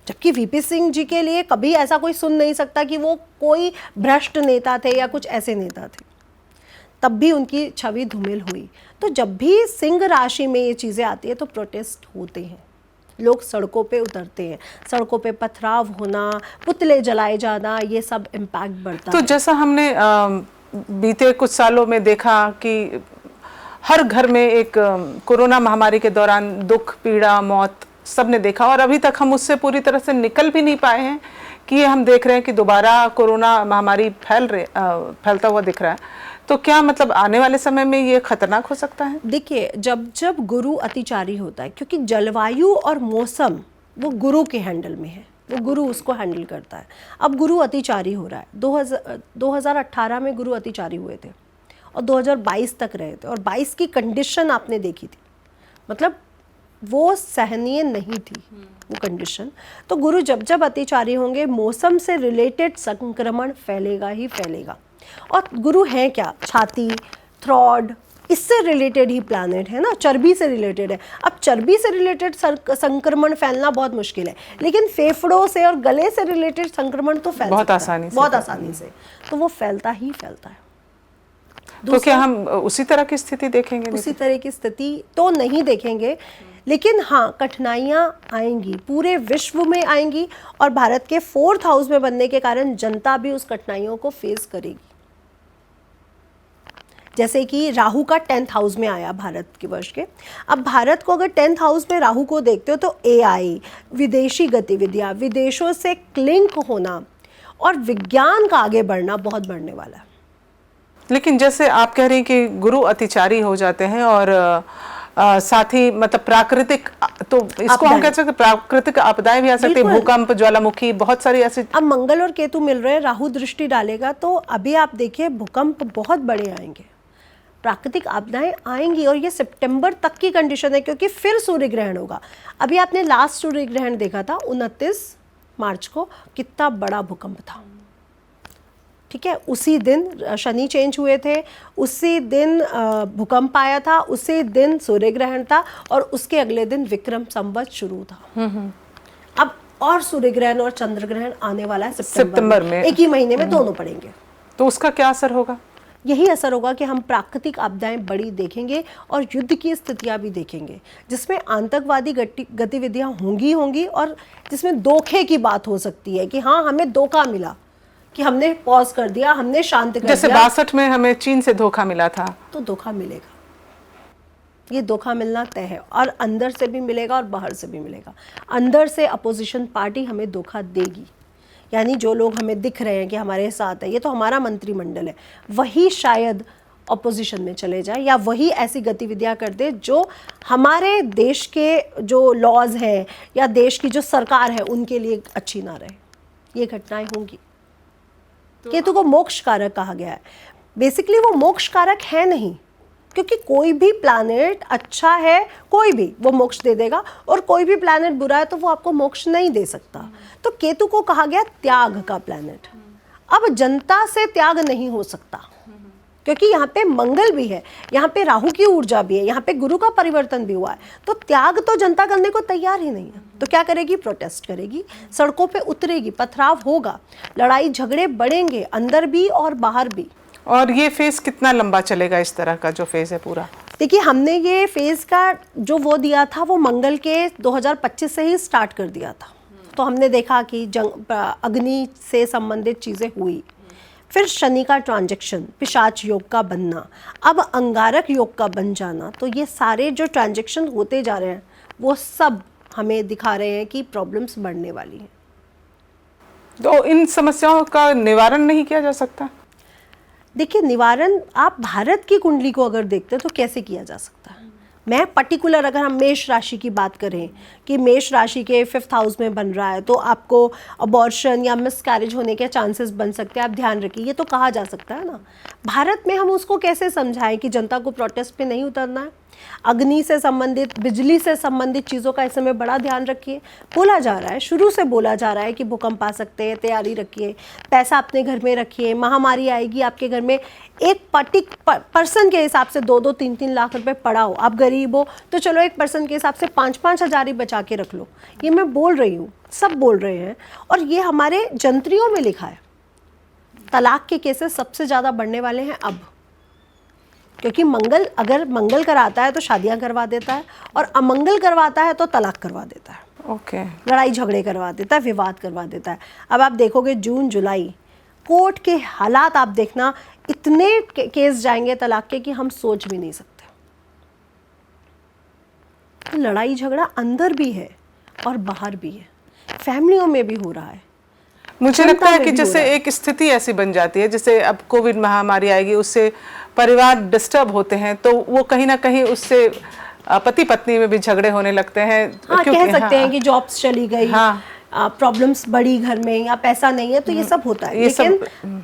जबकि वीपी सिंह जी के लिए कभी ऐसा कोई सुन नहीं सकता कि वो कोई भ्रष्ट नेता थे या कुछ ऐसे नेता थे, तब भी उनकी छवि धूमिल हुई। तो जब भी सिंह राशि में ये चीज़ें आती है तो प्रोटेस्ट होते हैं, लोग सड़कों पे उतरते हैं, सड़कों पे पथराव होना, पुतले जलाए जाना, ये सब इम्पैक्ट बढ़ता है। तो जैसा हमने बीते कुछ सालों में देखा कि हर घर में एक कोरोना महामारी के दौरान दुख, पीड़ा, मौत सबने देखा, और अभी तक हम उससे पूरी तरह से निकल भी नहीं पाए हैं कि हम देख रहे हैं कि दोबारा कोरोना महामारी फैलता हुआ दिख रहा है। तो क्या मतलब आने वाले समय में ये खतरनाक हो सकता है? देखिए, जब गुरु अतिचारी होता है, क्योंकि जलवायु और मौसम वो गुरु के हैंडल में है, वो गुरु उसको हैंडल करता है। अब गुरु अतिचारी हो रहा है। 2018 में गुरु अतिचारी हुए थे और 2022 तक रहे थे, और 22 की कंडीशन आपने देखी थी, मतलब वो सहनीय नहीं थी वो कंडीशन। तो गुरु जब अतिचारी होंगे, मौसम से रिलेटेड संक्रमण फैलेगा ही फैलेगा। और गुरु हैं क्या? छाती, थ्रॉड, इससे रिलेटेड ही प्लैनेट है ना, चर्बी से रिलेटेड है। अब चर्बी से रिलेटेड संक्रमण फैलना बहुत मुश्किल है, लेकिन फेफड़ों से और गले से रिलेटेड संक्रमण तो फैल बहुत आसानी से, तो वो फैलता ही फैलता है। तो क्या हम उसी तरह की स्थिति देखेंगे? उसी तरह की स्थिति तो नहीं देखेंगे, लेकिन हाँ, कठिनाइयाँ आएंगी, पूरे विश्व में आएंगी, और भारत के 4th हाउस में बनने के कारण जनता भी उस कठिनाइयों को फेस करेगी। जैसे कि राहु का 10th हाउस में आया भारत के वर्ष के। अब भारत को अगर 10th हाउस में राहु को देखते हो तो AI, विदेशी गतिविधियाँ, विदेशों से लिंक होना और विज्ञान का आगे बढ़ना बहुत बढ़ने वाला है। लेकिन जैसे आप कह रही हैं कि गुरु अतिचारी हो जाते हैं, और साथ ही मतलब प्राकृतिक, तो इसको हम कह सकते हैं प्राकृतिक आपदाएं भी आ सकती है, भूकंप, ज्वालामुखी, बहुत सारी ऐसी। अब मंगल और केतु मिल रहे हैं, राहु दृष्टि डालेगा, तो अभी आप देखिए भूकंप बहुत बड़े आएंगे, प्राकृतिक आपदाएं आएंगी, और ये सितंबर तक की कंडीशन है, क्योंकि फिर सूर्य ग्रहण होगा। अभी आपने लास्ट सूर्य ग्रहण देखा था 29 मार्च को, कितना बड़ा भूकंप था, ठीक है। उसी दिन शनि चेंज हुए थे, उसी दिन भूकंप आया था, उसी दिन सूर्य ग्रहण था, और उसके अगले दिन विक्रम संवत शुरू था। अब और सूर्य ग्रहण और चंद्र ग्रहण आने वाला है सितंबर में, एक ही महीने में दोनों पड़ेंगे। तो उसका क्या असर होगा? यही असर होगा कि हम प्राकृतिक आपदाएं बड़ी देखेंगे और युद्ध की स्थितियां भी देखेंगे, जिसमें आतंकवादी गतिविधियां होंगी, और जिसमें धोखे की बात हो सकती है कि हाँ, हमें धोखा मिला, कि हमने पॉज कर दिया, हमने शांत कर जैसे दिया। 62 में हमें चीन से धोखा मिला था, तो धोखा मिलेगा, ये धोखा मिलना तय है, और अंदर से भी मिलेगा और बाहर से भी मिलेगा। अंदर से अपोजिशन पार्टी हमें धोखा देगी, यानी जो लोग हमें दिख रहे हैं कि हमारे साथ है, ये तो हमारा मंत्रिमंडल है, वही शायद अपोजिशन में चले जाए या वही ऐसी गतिविधियां कर दे जो हमारे देश के जो लॉज हैं या देश की जो सरकार है उनके लिए अच्छी ना रहे। ये घटनाएं होंगी। केतु को मोक्ष कारक कहा गया है। बेसिकली वो मोक्ष कारक है नहीं, क्योंकि कोई भी प्लैनेट अच्छा है, कोई भी वो मोक्ष दे देगा, और कोई भी प्लैनेट बुरा है तो वो आपको मोक्ष नहीं दे सकता। तो केतु को कहा गया त्याग का प्लैनेट। अब जनता से त्याग नहीं हो सकता, क्योंकि यहाँ पे मंगल भी है, यहाँ पे राहु की ऊर्जा भी है, यहाँ पे गुरु का परिवर्तन भी हुआ है। तो त्याग तो जनता करने को तैयार ही नहीं है। तो क्या करेगी? प्रोटेस्ट करेगी, सड़कों पे उतरेगी, पथराव होगा, लड़ाई झगड़े बढ़ेंगे, अंदर भी और बाहर भी। और ये फेज कितना लंबा चलेगा, इस तरह का जो फेज है पूरा? देखिए, हमने ये फेज का जो वो दिया था वो मंगल के 2025 से ही स्टार्ट कर दिया था। तो हमने देखा कि अग्नि से संबंधित चीज़ें हुई, फिर शनि का ट्रांजैक्शन, पिशाच योग का बनना, अब अंगारक योग का बन जाना। तो ये सारे जो ट्रांजैक्शन होते जा रहे हैं वो सब हमें दिखा रहे हैं कि प्रॉब्लम्स बढ़ने वाली हैं। तो इन समस्याओं का निवारण नहीं किया जा सकता? देखिए, निवारण आप भारत की कुंडली को अगर देखते हैं तो कैसे किया जा सकता है। मैं पर्टिकुलर अगर हम मेष राशि की बात करें कि मेष राशि के 5th हाउस में बन रहा है तो आपको अबॉर्शन या मिसकैरेज होने के चांसेस बन सकते हैं, आप ध्यान रखिए, ये तो कहा जा सकता है ना। भारत में हम उसको कैसे समझाएं कि जनता को प्रोटेस्ट पे नहीं उतरना है। अग्नि से संबंधित, बिजली से संबंधित चीज़ों का इस समय बड़ा ध्यान रखिए। बोला जा रहा है, शुरू से बोला जा रहा है कि भूकंप आ सकते हैं, तैयारी रखिए, पैसा अपने घर में रखिए, महामारी आएगी आपके घर में, एक पर्सन के हिसाब से 2-2, 3-3 लाख रुपए पड़ा हो, आप गरीब हो तो चलो एक पर्सन के हिसाब से 5-5 हज़ार ही बचा के रख लो। ये मैं बोल रही हूँ, सब बोल रहे हैं, और ये हमारे जंत्रियों में लिखा है। तलाक के केसेस सबसे ज़्यादा बढ़ने वाले हैं अब, क्योंकि मंगल अगर मंगल कराता है तो शादियां करवा देता है, और अमंगल करवाता है तो तलाक करवा देता है। ओके। लड़ाई झगड़े करवा देता है, विवाद करवा देता है। अब आप देखोगे जून जुलाई कोर्ट के हालात, आप देखना इतने केस जाएंगे तलाक के कि हम सोच भी नहीं सकते। तो लड़ाई झगड़ा अंदर भी है और बाहर भी है, फैमिलियों में भी हो रहा है। मुझे लगता है कि जैसे एक स्थिति ऐसी बन जाती है, जैसे अब कोविड महामारी आएगी, उससे परिवार डिस्टर्ब होते हैं, तो वो कहीं ना कहीं उससे पति पत्नी में भी झगड़े होने लगते हैं। हाँ, कह सकते हैं कि जॉब्स चली गई, हाँ, प्रॉब्लम्स बढ़ी घर में, या पैसा नहीं है, तो ये सब होता है। लेकिन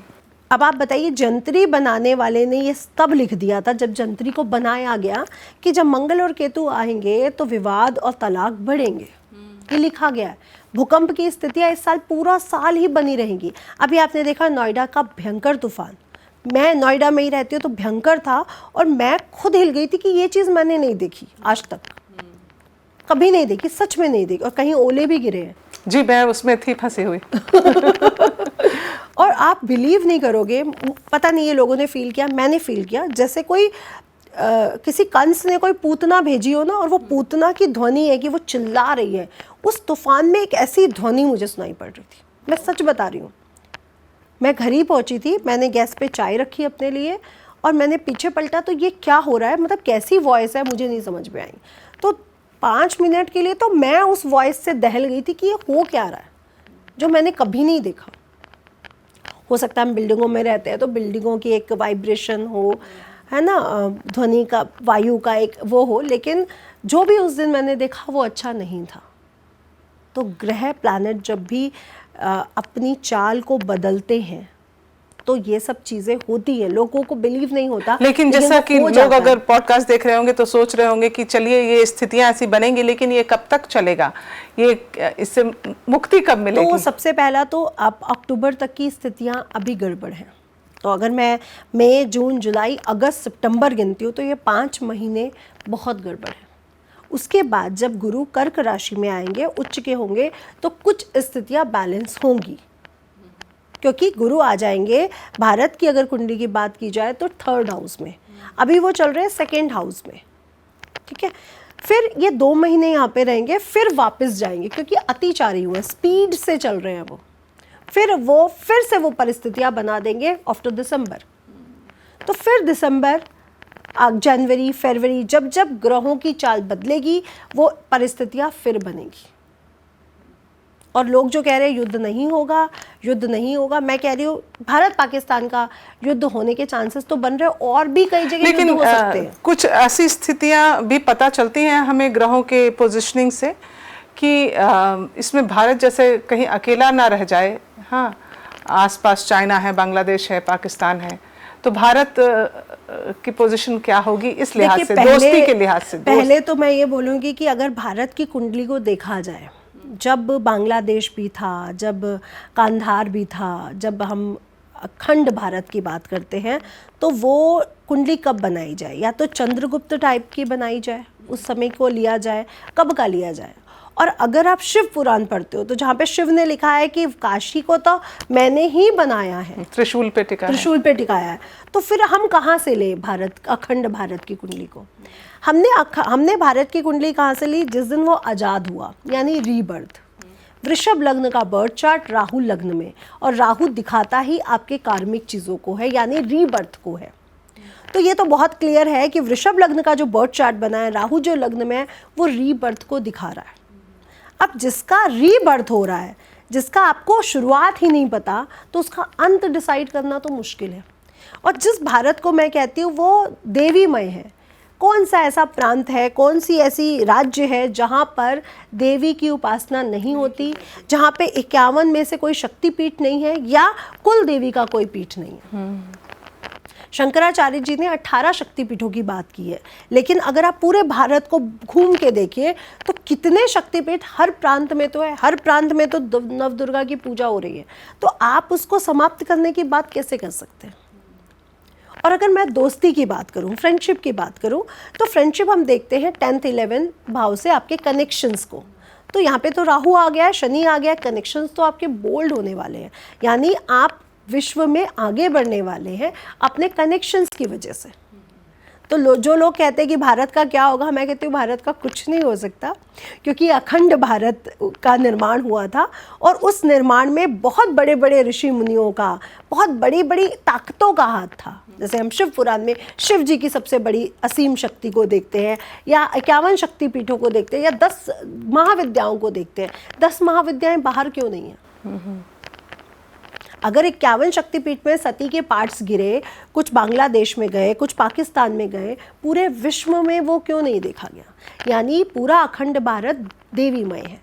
अब आप बताइए, जंत्री बनाने वाले ने ये तब लिख दिया था जब जंत्री को बनाया गया कि जब मंगल और केतु आएंगे तो विवाद और तलाक बढ़ेंगे। ये लिखा गया है। भूकंप की स्थितियां इस साल पूरा साल ही बनी रहेंगी। अभी आपने देखा नोएडा का भयंकर तूफान, मैं नोएडा में ही रहती हूँ तो भयंकर था, और मैं खुद हिल गई थी कि ये चीज़ मैंने नहीं देखी आज तक, कभी नहीं देखी, सच में नहीं देखी, और कहीं ओले भी गिरे हैं। जी, मैं उसमें थी, फंसी हुई। और आप बिलीव नहीं करोगे, पता नहीं ये लोगों ने फील किया, मैंने फील किया जैसे कोई किसी कंस ने कोई पूतना भेजी हो ना, और वो पूतना की ध्वनि है कि वो चिल्ला रही है। उस तूफान में एक ऐसी ध्वनि मुझे सुनाई पड़ रही थी, मैं सच बता रही हूँ। मैं घर ही पहुँची थी, मैंने गैस पे चाय रखी अपने लिए, और मैंने पीछे पलटा तो ये क्या हो रहा है, मतलब कैसी वॉइस है, मुझे नहीं समझ में आई। तो 5 मिनट के लिए तो मैं उस वॉइस से दहल गई थी कि ये हो क्या रहा है, जो मैंने कभी नहीं देखा। हो सकता है हम बिल्डिंगों में रहते हैं तो बिल्डिंगों की एक वाइब्रेशन हो, है ना, ध्वनि का, वायु का एक वो हो, लेकिन जो भी उस दिन मैंने देखा वो अच्छा नहीं था। तो ग्रह प्लैनेट जब भी अपनी चाल को बदलते हैं तो ये सब चीज़ें होती हैं, लोगों को बिलीव नहीं होता। लेकिन जैसा कि लोग अगर पॉडकास्ट देख रहे होंगे तो सोच रहे होंगे कि चलिए ये स्थितियां ऐसी बनेंगी, लेकिन ये कब तक चलेगा, ये इससे मुक्ति कब मिलेगी? तो सबसे पहला तो अब अक्टूबर तक की स्थितियां अभी गड़बड़ हैं। तो अगर मैं मई, जून, जुलाई, अगस्त, सितंबर गिनती हूँ तो ये 5 महीने बहुत गड़बड़ है। उसके बाद जब गुरु कर्क राशि में आएंगे, उच्च के होंगे, तो कुछ स्थितियां बैलेंस होंगी, क्योंकि गुरु आ जाएंगे। भारत की अगर कुंडली की बात की जाए तो 3rd हाउस में, अभी वो चल रहे हैं 2nd हाउस में, ठीक है। फिर ये 2 महीने यहाँ पे रहेंगे, फिर वापस जाएंगे, क्योंकि अतिचारी हुए, स्पीड से चल रहे हैं वो। फिर से वो परिस्थितियां बना देंगे आफ्टर दिसंबर। तो फिर दिसंबर, जनवरी, फरवरी, जब जब ग्रहों की चाल बदलेगी वो परिस्थितियां फिर बनेगी। और लोग जो कह रहे हैं युद्ध नहीं होगा, युद्ध नहीं होगा, मैं कह रही हूँ भारत पाकिस्तान का युद्ध होने के चांसेस तो बन रहे हैं, और भी कई जगह युद्ध हो सकते हैं। कुछ ऐसी स्थितियां भी पता चलती हैं हमें ग्रहों के पोजीशनिंग से कि इसमें भारत जैसे कहीं अकेला ना रह जाए। हाँ, आसपास चाइना है, बांग्लादेश है, पाकिस्तान है, तो भारत की पोजीशन क्या होगी इस लिहाज से, दोस्ती के लिहाज से? पहले तो मैं ये बोलूँगी कि अगर भारत की कुंडली को देखा जाए, जब बांग्लादेश भी था, जब कांधार भी था, जब हम अखंड भारत की बात करते हैं, तो वो कुंडली कब बनाई जाए? या तो चंद्रगुप्त टाइप की बनाई जाए, उस समय को लिया जाए, कब का लिया जाए। और अगर आप शिव पुराण पढ़ते हो तो जहाँ पे शिव ने लिखा है कि काशी को तो मैंने ही बनाया है, त्रिशूल पे टिकाया है, तो फिर हम कहाँ से ले अखंड भारत की कुंडली को? हमने भारत की कुंडली कहाँ से ली? जिस दिन वो आज़ाद हुआ, यानी रीबर्थ। वृषभ लग्न का बर्थ चार्ट राहु लग्न में, और राहु दिखाता ही आपके कार्मिक चीज़ों को है, यानी रीबर्थ को है। तो ये तो बहुत क्लियर है कि वृषभ लग्न का जो बर्थ चार्ट बना है, राहु जो लग्न में है, वो रीबर्थ को दिखा रहा है। अब जिसका रीबर्थ हो रहा है, जिसका आपको शुरुआत ही नहीं पता, तो उसका अंत डिसाइड करना तो मुश्किल है। और जिस भारत को मैं कहती हूँ वो देवीमय है, कौन सा ऐसा प्रांत है, कौन सी ऐसी राज्य है जहाँ पर देवी की उपासना नहीं होती, जहाँ पे 51 में से कोई शक्तिपीठ नहीं है, या कुल देवी का कोई पीठ नहीं है। शंकराचार्य जी ने 18 शक्तिपीठों की बात की है, लेकिन अगर आप पूरे भारत को घूम के देखिए तो कितने शक्तिपीठ हर प्रांत में तो है, हर प्रांत में तो नवदुर्गा की पूजा हो रही है। तो आप उसको समाप्त करने की बात कैसे कर सकते हैं? और अगर मैं दोस्ती की बात करूं, फ्रेंडशिप की बात करूं, तो फ्रेंडशिप हम देखते हैं 10th 11 भाव से आपके कनेक्शंस को। तो यहाँ पे तो राहु आ गया, शनि आ गया, कनेक्शंस तो आपके बोल्ड होने वाले हैं, यानी आप विश्व में आगे बढ़ने वाले हैं अपने कनेक्शंस की वजह से। तो जो लोग कहते हैं कि भारत का क्या होगा, मैं कहती हूँ भारत का कुछ नहीं हो सकता, क्योंकि अखंड भारत का निर्माण हुआ था, और उस निर्माण में बहुत बड़े बड़े ऋषि मुनियों का, बहुत बड़ी बड़ी ताकतों का हाथ था। जैसे हम शिव पुराण में शिव जी की सबसे बड़ी असीम शक्ति को देखते हैं, या 51 शक्तिपीठों को देखते हैं, या 10 महाविद्याओं को देखते हैं। 10 महाविद्याएं बाहर क्यों नहीं है? अगर 51 शक्तिपीठ में सती के पार्ट्स गिरे, कुछ बांग्लादेश में गए, कुछ पाकिस्तान में गए, पूरे विश्व में वो क्यों नहीं देखा गया? यानी पूरा अखंड भारत देवीमय है।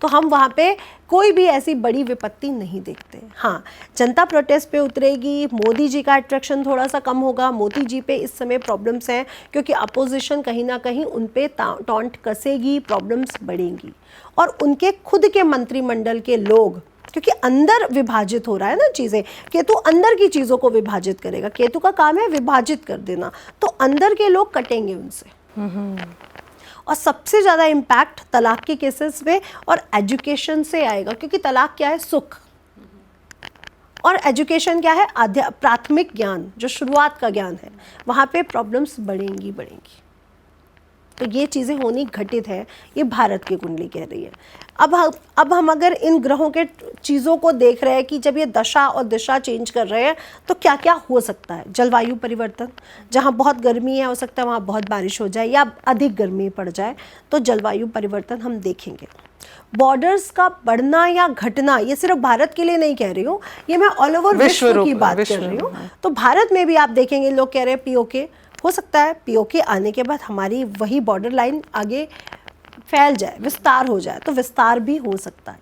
तो हम वहाँ पे कोई भी ऐसी बड़ी विपत्ति नहीं देखते। हाँ, जनता प्रोटेस्ट पे उतरेगी, मोदी जी का अट्रैक्शन थोड़ा सा कम होगा। मोदी जी पे इस समय प्रॉब्लम्स हैं, क्योंकि अपोजिशन कहीं ना कहीं उन पे टॉन्ट कसेगी, प्रॉब्लम्स बढ़ेंगी। और उनके खुद के मंत्रिमंडल के लोग, क्योंकि अंदर विभाजित हो रहा है ना चीज़ें, केतु अंदर की चीज़ों को विभाजित करेगा, केतु का काम है विभाजित कर देना, तो अंदर के लोग कटेंगे उनसे। और सबसे ज़्यादा इम्पैक्ट तलाक के केसेस में और एजुकेशन से आएगा, क्योंकि तलाक क्या है? सुख। और एजुकेशन क्या है? प्राथमिक ज्ञान, जो शुरुआत का ज्ञान है, वहाँ पे प्रॉब्लम्स बढ़ेंगी। तो ये चीज़ें होनी घटित है, ये भारत की कुंडली कह रही है। अब हम अगर इन ग्रहों के चीज़ों को देख रहे हैं कि जब ये दशा और दिशा चेंज कर रहे हैं, तो क्या क्या हो सकता है? जलवायु परिवर्तन, जहाँ बहुत गर्मी है, हो सकता है वहाँ बहुत बारिश हो जाए, या अधिक गर्मी पड़ जाए, तो जलवायु परिवर्तन हम देखेंगे। बॉर्डर्स का बढ़ना या घटना, ये सिर्फ भारत के लिए नहीं कह रही हूँ, ये मैं ऑल ओवर विश्व की बात कर रही हूँ। तो भारत में भी आप देखेंगे, लोग कह रहे हैं पीओके, हो सकता है पीओके आने के बाद हमारी वही बॉर्डर लाइन आगे फैल जाए, विस्तार हो जाए, तो विस्तार भी हो सकता है,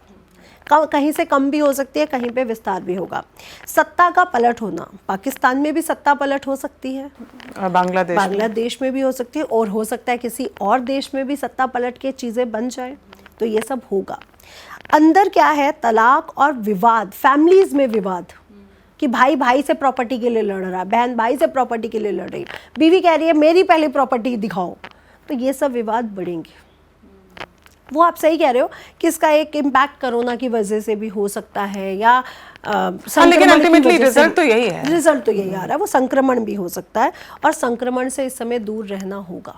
कहीं से कम भी हो सकती है, कहीं पे विस्तार भी होगा। सत्ता का पलट होना, पाकिस्तान में भी सत्ता पलट हो सकती है, बांग्लादेश में भी हो सकती है, और हो सकता है किसी और देश में भी सत्ता पलट के चीज़ें बन जाए, तो ये सब होगा। अंदर क्या है? तलाक और विवाद, फैमिलीज में विवाद, कि भाई भाई से प्रॉपर्टी के लिए लड़ रहा है, बहन भाई से प्रॉपर्टी के लिए लड़ रही है, बीवी कह रही है मेरी पहले प्रॉपर्टी दिखाओ, तो ये सब विवाद बढ़ेंगे। वो आप सही कह रहे हो कि इसका एक इम्पैक्ट कोरोना की वजह से भी हो सकता है, या लेकिन अल्टीमेटली रिजल्ट तो यही है, आ रहा है, वो संक्रमण भी हो सकता है, और संक्रमण से इस समय दूर रहना होगा,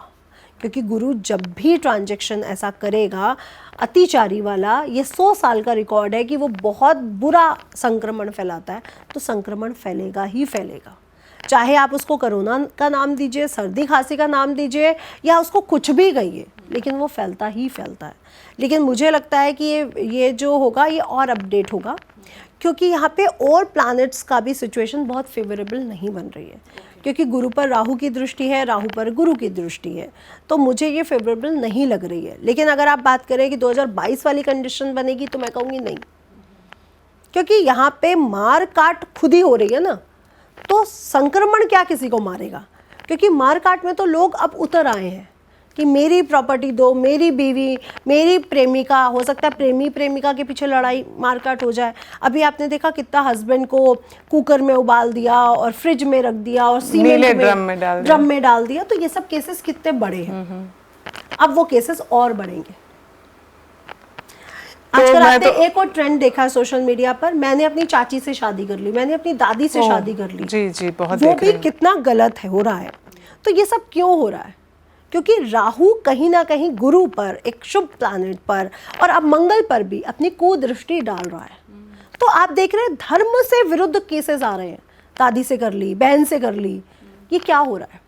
क्योंकि गुरु जब भी ट्रांजैक्शन ऐसा करेगा अतिचारी वाला, ये 100 साल का रिकॉर्ड है कि वो बहुत बुरा संक्रमण फैलाता है, तो संक्रमण फैलेगा ही फैलेगा। चाहे आप उसको कोरोना का नाम दीजिए, सर्दी खांसी का नाम दीजिए, या उसको कुछ भी कहिए, लेकिन वो फैलता ही फैलता है। लेकिन मुझे लगता है कि ये जो होगा ये और अपडेट होगा, क्योंकि यहाँ पे और प्लैनेट्स का भी सिचुएशन बहुत फेवरेबल नहीं बन रही है, क्योंकि गुरु पर राहु की दृष्टि है, राहु पर गुरु की दृष्टि है, तो मुझे ये फेवरेबल नहीं लग रही है। लेकिन अगर आप बात करें कि 2022 वाली कंडीशन बनेगी, तो मैं कहूँगी नहीं, क्योंकि यहाँ पे मार काट खुद ही हो रही है ना, तो संक्रमण क्या किसी को मारेगा? क्योंकि मार काट में तो लोग अब उतर आए हैं कि मेरी प्रॉपर्टी दो, मेरी बीवी, मेरी प्रेमिका, हो सकता है प्रेमी प्रेमिका के पीछे लड़ाई मारकाट हो जाए। अभी आपने देखा कितना हस्बैंड को कुकर में उबाल दिया और फ्रिज में रख दिया और सीमेंट में ड्रम में डाल दिया, तो ये सब केसेस कितने बड़े हैं। अब वो केसेस और बढ़ेंगे। आजकल आपने एक और ट्रेंड देखा है सोशल मीडिया पर, मैंने अपनी चाची से शादी कर ली, मैंने अपनी दादी से शादी कर ली। जी जी, बहुत वो भी कितना गलत है, हो रहा है। तो ये सब क्यों हो रहा है? क्योंकि राहु कहीं ना कहीं गुरु पर, एक शुभ प्लैनेट पर, और अब मंगल पर भी अपनी कुदृष्टि डाल रहा है। तो आप देख रहे हैं धर्म से विरुद्ध केसेस आ रहे हैं, दादी से कर ली, बहन से कर ली, ये क्या हो रहा है?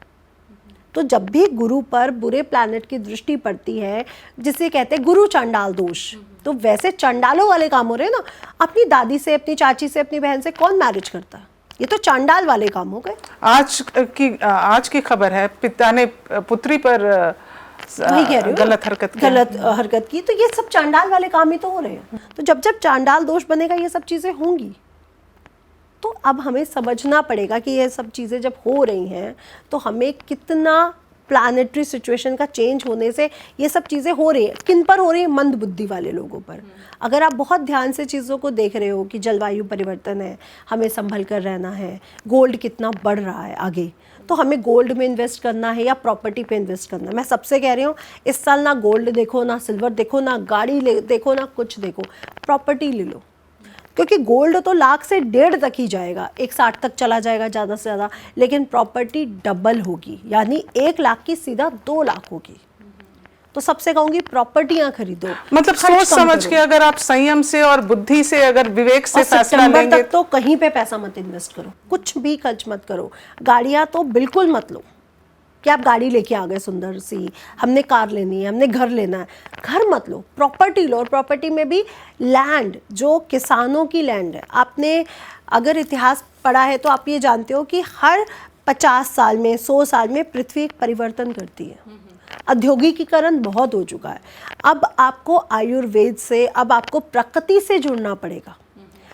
तो जब भी गुरु पर बुरे प्लैनेट की दृष्टि पड़ती है, जिसे कहते हैं गुरु चंडाल दोष, तो वैसे चंडालों वाले काम हो रहे हैं ना। अपनी दादी से, अपनी चाची से, अपनी बहन से कौन मैरिज करता है? ये तो चांडाल वाले काम हो गए। आज की खबर है, पिता ने पुत्री पर गलत हरकत की, तो ये सब चांडाल वाले काम ही तो हो रहे हैं। तो जब जब चांडाल दोष बनेगा, ये सब चीजें होंगी। तो अब हमें समझना पड़ेगा कि ये सब चीजें जब हो रही हैं, तो हमें कितना प्लानिटरी सिचुएशन का चेंज होने से ये सब चीज़ें हो रही हैं। किन पर हो रही है? मंद बुद्धि वाले लोगों पर। अगर आप बहुत ध्यान से चीज़ों को देख रहे हो कि जलवायु परिवर्तन है, हमें संभल कर रहना है, गोल्ड कितना बढ़ रहा है आगे, तो हमें गोल्ड में इन्वेस्ट करना है या प्रॉपर्टी पे इन्वेस्ट करना है। मैं सबसे कह रही हूँ, इस साल ना गोल्ड देखो, ना सिल्वर देखो, ना गाड़ी देखो, ना कुछ देखो, प्रॉपर्टी ले लो। क्योंकि गोल्ड तो 1 लाख से 1.5 तक ही जाएगा, 1.60 तक चला जाएगा ज़्यादा से ज़्यादा, लेकिन प्रॉपर्टी डबल होगी, यानी 1 लाख की सीधा 2 लाख होगी। तो सबसे कहूँगी प्रॉपर्टियाँ खरीदो। मतलब सोच समझ के, अगर आप संयम से और बुद्धि से, अगर विवेक से फैसला लेंगे, तक तो कहीं पे पैसा मत इन्वेस्ट करो, कुछ भी खर्च मत करो। गाड़ियाँ तो बिल्कुल मत लो कि आप गाड़ी लेके आ गए सुंदर सी, हमने कार लेनी है, हमने घर लेना है। घर मत लो, प्रॉपर्टी लो। और प्रॉपर्टी में भी लैंड, जो किसानों की लैंड है। आपने अगर इतिहास पढ़ा है तो आप ये जानते हो कि हर 50 साल में, 100 साल में पृथ्वी एक परिवर्तन करती है। औद्योगिकीकरण बहुत हो चुका है। अब आपको आयुर्वेद से, अब आपको प्रकृति से जुड़ना पड़ेगा।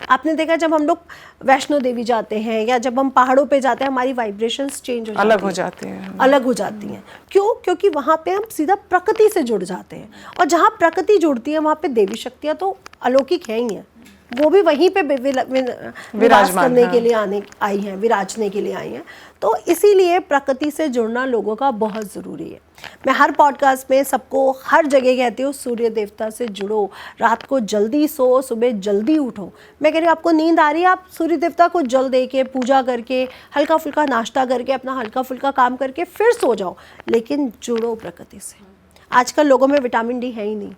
आपने देखा जब हम लोग वैष्णो देवी जाते हैं या जब हम पहाड़ों पे जाते हैं, हमारी वाइब्रेशंस चेंज हो जाती हैं, अलग हो जाती हैं। क्यों? क्योंकि वहाँ पे हम सीधा प्रकृति से जुड़ जाते हैं। और जहाँ प्रकृति जुड़ती है, वहाँ पे देवी शक्तियाँ तो अलौकिक है ही हैं। वो भी वहीं पे विराज करने के लिए आई हैं, विराजने के लिए आई हैं। तो इसीलिए प्रकृति से जुड़ना लोगों का बहुत ज़रूरी है। मैं हर पॉडकास्ट में सबको हर जगह कहती हूँ, सूर्य देवता से जुड़ो, रात को जल्दी सो, सुबह जल्दी उठो। मैं कह रही हूँ, आपको नींद आ रही है, आप सूर्य देवता को जल दे के, पूजा करके, हल्का फुल्का नाश्ता करके, अपना हल्का फुल्का काम करके फिर सो जाओ, लेकिन जुड़ो प्रकृति से। आजकल लोगों में विटामिन डी है ही नहीं,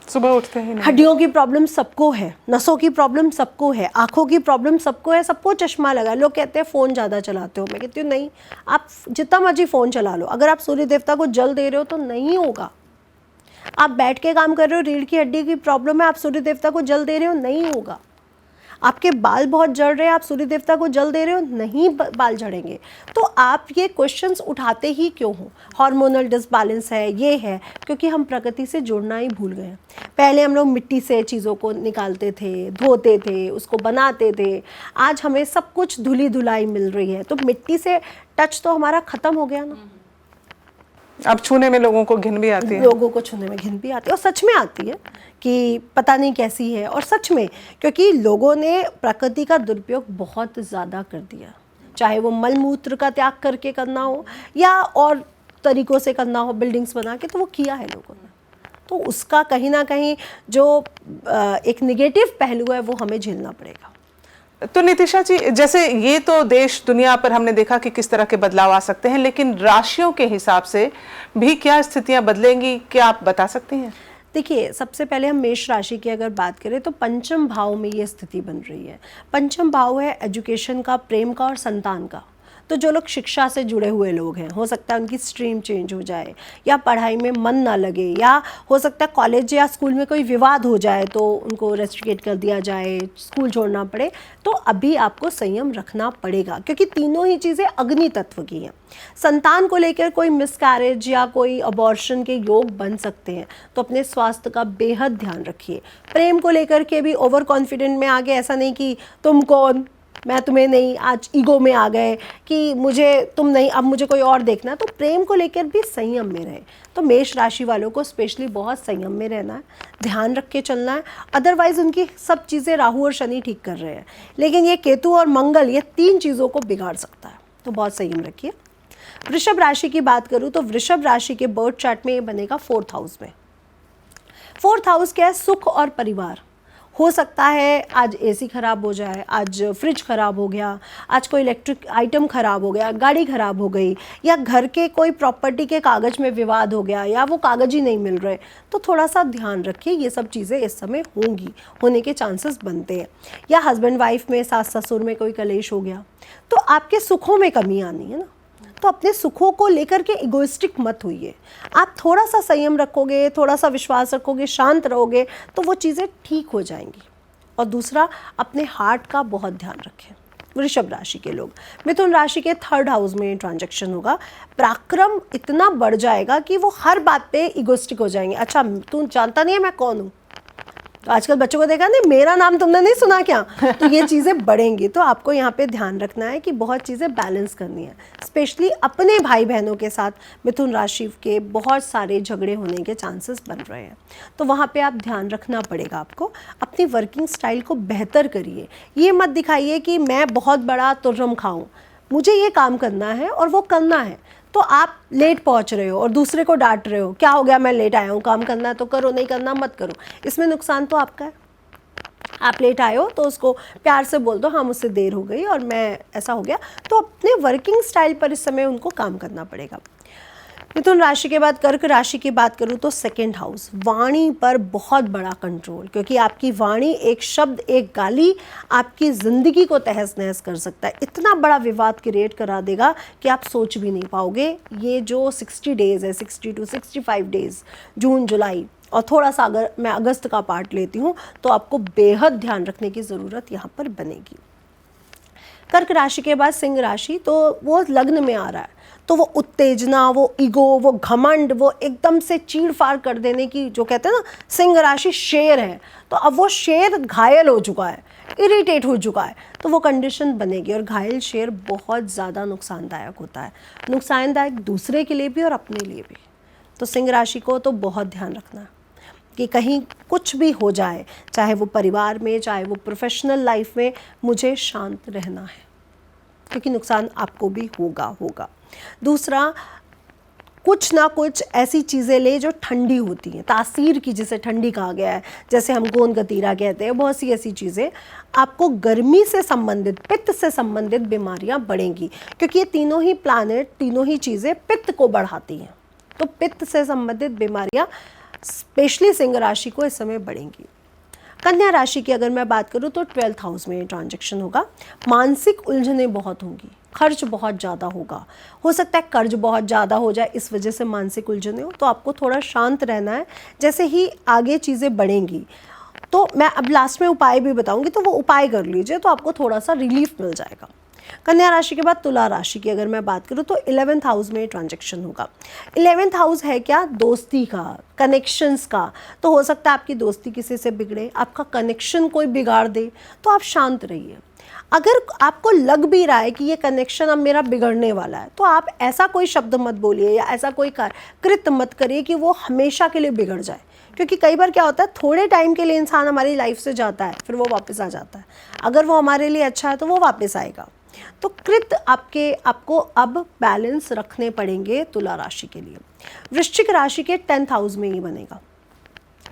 सुबह उठते ही नहीं। हड्डियों की प्रॉब्लम सबको है, नसों की प्रॉब्लम सबको है, आंखों की प्रॉब्लम सबको है, सबको चश्मा लगा। लोग कहते हैं फ़ोन ज़्यादा चलाते हो। मैं कहती हूँ नहीं, आप जितना मर्जी फ़ोन चला लो, अगर आप सूर्य देवता को जल दे रहे हो तो नहीं होगा। आप बैठ के काम कर रहे हो, रीढ़ की हड्डी की प्रॉब्लम है, आप सूर्य देवता को जल दे रहे हो, नहीं होगा। आपके बाल बहुत जड़ रहे हैं, आप सूर्य देवता को जल दे रहे हो, नहीं बाल झड़ेंगे। तो आप ये क्वेश्चंस उठाते ही क्यों हो? हार्मोनल डिसबैलेंस है, ये है क्योंकि हम प्रकृति से जुड़ना ही भूल गए हैं। पहले हम लोग मिट्टी से चीज़ों को निकालते थे, धोते थे, उसको बनाते थे। आज हमें सब कुछ धुली धुलाई मिल रही है, तो मिट्टी से टच तो हमारा ख़त्म हो गया ना। अब छूने में लोगों को घिन भी आती है, लोगों को छूने में घिन भी आती है, और सच में आती है कि पता नहीं कैसी है। और सच में, क्योंकि लोगों ने प्रकृति का दुरुपयोग बहुत ज़्यादा कर दिया, चाहे वो मल मूत्र का त्याग करके करना हो या और तरीक़ों से करना हो, बिल्डिंग्स बना के, तो वो किया है लोगों ने। तो उसका कहीं ना कहीं जो एक निगेटिव पहलू है वो हमें झेलना पड़ेगा। तो नितिशा जी, जैसे ये तो देश दुनिया पर हमने देखा कि किस तरह के बदलाव आ सकते हैं, लेकिन राशियों के हिसाब से भी क्या स्थितियां बदलेंगी, क्या आप बता सकती हैं? देखिए, सबसे पहले हम मेष राशि की अगर बात करें तो पंचम भाव में ये स्थिति बन रही है। पंचम भाव है एजुकेशन का, प्रेम का और संतान का। तो जो लोग शिक्षा से जुड़े हुए लोग हैं, हो सकता है उनकी स्ट्रीम चेंज हो जाए, या पढ़ाई में मन ना लगे, या हो सकता है कॉलेज या स्कूल में कोई विवाद हो जाए तो उनको रेस्ट्रिकेट कर दिया जाए, स्कूल छोड़ना पड़े। तो अभी आपको संयम रखना पड़ेगा, क्योंकि तीनों ही चीज़ें अग्नि तत्व की हैं। संतान को लेकर कोई मिसकैरेज या कोई अबॉर्शन के योग बन सकते हैं, तो अपने स्वास्थ्य का बेहद ध्यान रखिए। प्रेम को लेकर के भी ओवर कॉन्फिडेंट में आ गए, ऐसा नहीं कि तुम कौन, मैं तुम्हें नहीं, आज ईगो में आ गए कि मुझे तुम नहीं, अब मुझे कोई और देखना है। तो प्रेम को लेकर भी संयम में रहे। तो मेष राशि वालों को स्पेशली बहुत संयम में रहना है, ध्यान रख के चलना है। अदरवाइज़ उनकी सब चीज़ें राहु और शनि ठीक कर रहे हैं, लेकिन ये केतु और मंगल, ये तीन चीज़ों को बिगाड़ सकता है, तो बहुत संयम रखिए। वृषभ राशि की बात करूँ तो वृषभ राशि के बर्थ चार्ट में ये बनेगा 4th हाउस में। 4th हाउस क्या है? सुख और परिवार। हो सकता है आज एसी ख़राब हो जाए, आज फ्रिज ख़राब हो गया, आज कोई इलेक्ट्रिक आइटम ख़राब हो गया, गाड़ी ख़राब हो गई, या घर के कोई प्रॉपर्टी के कागज़ में विवाद हो गया, या वो कागज़ ही नहीं मिल रहे। तो थोड़ा सा ध्यान रखिए, ये सब चीज़ें इस समय होने के चांसेस बनते हैं। या हस्बैंड वाइफ में, सास ससुर में कोई कलेश हो गया, तो आपके सुखों में कमी आनी है ना। तो अपने सुखों को लेकर के इगोइस्टिक मत होइए। आप थोड़ा सा संयम रखोगे, थोड़ा सा विश्वास रखोगे, शांत रहोगे, तो वो चीज़ें ठीक हो जाएंगी। और दूसरा, अपने हार्ट का बहुत ध्यान रखें। वृषभ राशि के लोग, मिथुन राशि के 3rd हाउस में ट्रांजैक्शन होगा। पराक्रम इतना बढ़ जाएगा कि वो हर बात पे इगोइस्टिक हो जाएंगे। अच्छा, तू जानता नहीं है मैं कौन हूँ, तो आजकल बच्चों को देखा नहीं, मेरा नाम तुमने नहीं सुना क्या? तो ये चीज़ें बढ़ेंगी। तो आपको यहाँ पे ध्यान रखना है कि बहुत चीज़ें बैलेंस करनी है। स्पेशली अपने भाई बहनों के साथ मिथुन राशि के बहुत सारे झगड़े होने के चांसेस बन रहे हैं, तो वहाँ पे आप ध्यान रखना पड़ेगा आपको। अपनी वर्किंग स्टाइल को बेहतर करिए। ये मत दिखाइए कि मैं बहुत बड़ा तुर्रम खाऊँ, मुझे ये काम करना है और वो करना है। तो आप लेट पहुंच रहे हो और दूसरे को डांट रहे हो, क्या हो गया, मैं लेट आया हूँ, काम करना है तो करो, नहीं करना मत करो। इसमें नुकसान तो आपका है। आप लेट आए हो तो उसको प्यार से बोल दो, हाँ मुझसे देर हो गई और मैं ऐसा हो गया। तो अपने वर्किंग स्टाइल पर इस समय उनको काम करना पड़ेगा। मिथुन राशि के बाद कर्क राशि की बात करूँ तो 2nd हाउस, वाणी पर बहुत बड़ा कंट्रोल, क्योंकि आपकी वाणी, एक शब्द, एक गाली आपकी ज़िंदगी को तहस नहस कर सकता है। इतना बड़ा विवाद क्रिएट करा देगा कि आप सोच भी नहीं पाओगे। ये जो 60 डेज़ है, 60 to 65 डेज़, जून जुलाई और थोड़ा सा अगर मैं अगस्त का पार्ट लेती हूँ, तो आपको बेहद ध्यान रखने की ज़रूरत यहाँ पर बनेगी। कर्क राशि के बाद सिंह राशि, तो वो लग्न में आ रहा है, तो वो उत्तेजना, वो ईगो, वो घमंड, वो एकदम से चीड़ फाड़ कर देने की, जो कहते हैं ना, सिंह राशि शेर है, तो अब वो शेर घायल हो चुका है, इरिटेट हो चुका है, तो वो कंडीशन बनेगी। और घायल शेर बहुत ज़्यादा नुकसानदायक होता है, नुकसानदायक दूसरे के लिए भी और अपने लिए भी। तो सिंह राशि को तो बहुत ध्यान रखना कि कहीं कुछ भी हो जाए, चाहे वो परिवार में, चाहे वो प्रोफेशनल लाइफ में, मुझे शांत रहना है, क्योंकि नुकसान आपको भी होगा। दूसरा, कुछ ना कुछ ऐसी चीज़ें ले जो ठंडी होती हैं, तासीर की, जिसे ठंडी कहा गया है, जैसे हम गोंद गतीरा कहते हैं, बहुत सी ऐसी चीज़ें। आपको गर्मी से संबंधित, पित्त से संबंधित बीमारियां बढ़ेंगी, क्योंकि ये तीनों ही प्लैनेट, तीनों ही चीज़ें पित्त को बढ़ाती हैं। तो पित्त से संबंधित बीमारियां स्पेशली सिंह राशि को इस समय बढ़ेंगी। कन्या राशि की अगर मैं बात करूं तो 12th हाउस में ट्रांजैक्शन होगा। मानसिक उलझनें बहुत होंगी, खर्च बहुत ज़्यादा होगा, हो सकता है कर्ज बहुत ज़्यादा हो जाए, इस वजह से मानसिक उलझनें हो। तो आपको थोड़ा शांत रहना है। जैसे ही आगे चीज़ें बढ़ेंगी, तो मैं अब लास्ट में उपाय भी बताऊंगी, तो वो उपाय कर लीजिए, तो आपको थोड़ा सा रिलीफ मिल जाएगा। कन्या राशि के बाद तुला राशि की अगर मैं बात करूँ तो 11th हाउस में ट्रांजैक्शन होगा। 11th हाउस है क्या? दोस्ती का, कनेक्शंस का। तो हो सकता है आपकी दोस्ती किसी से बिगड़े, आपका कनेक्शन कोई बिगाड़ दे, तो आप शांत रहिए। अगर आपको लग भी रहा है कि ये कनेक्शन अब मेरा बिगड़ने वाला है, तो आप ऐसा कोई शब्द मत बोलिए या ऐसा कोई कृत्य मत करिए कि वो हमेशा के लिए बिगड़ जाए। क्योंकि कई बार क्या होता है, थोड़े टाइम के लिए इंसान हमारी लाइफ से जाता है, फिर वो वापस आ जाता है। अगर वो हमारे लिए अच्छा है तो वो वापस आएगा। तो कृत आपको अब बैलेंस रखने पड़ेंगे तुला राशि के लिए। वृश्चिक राशि के 10th हाउस में ही बनेगा।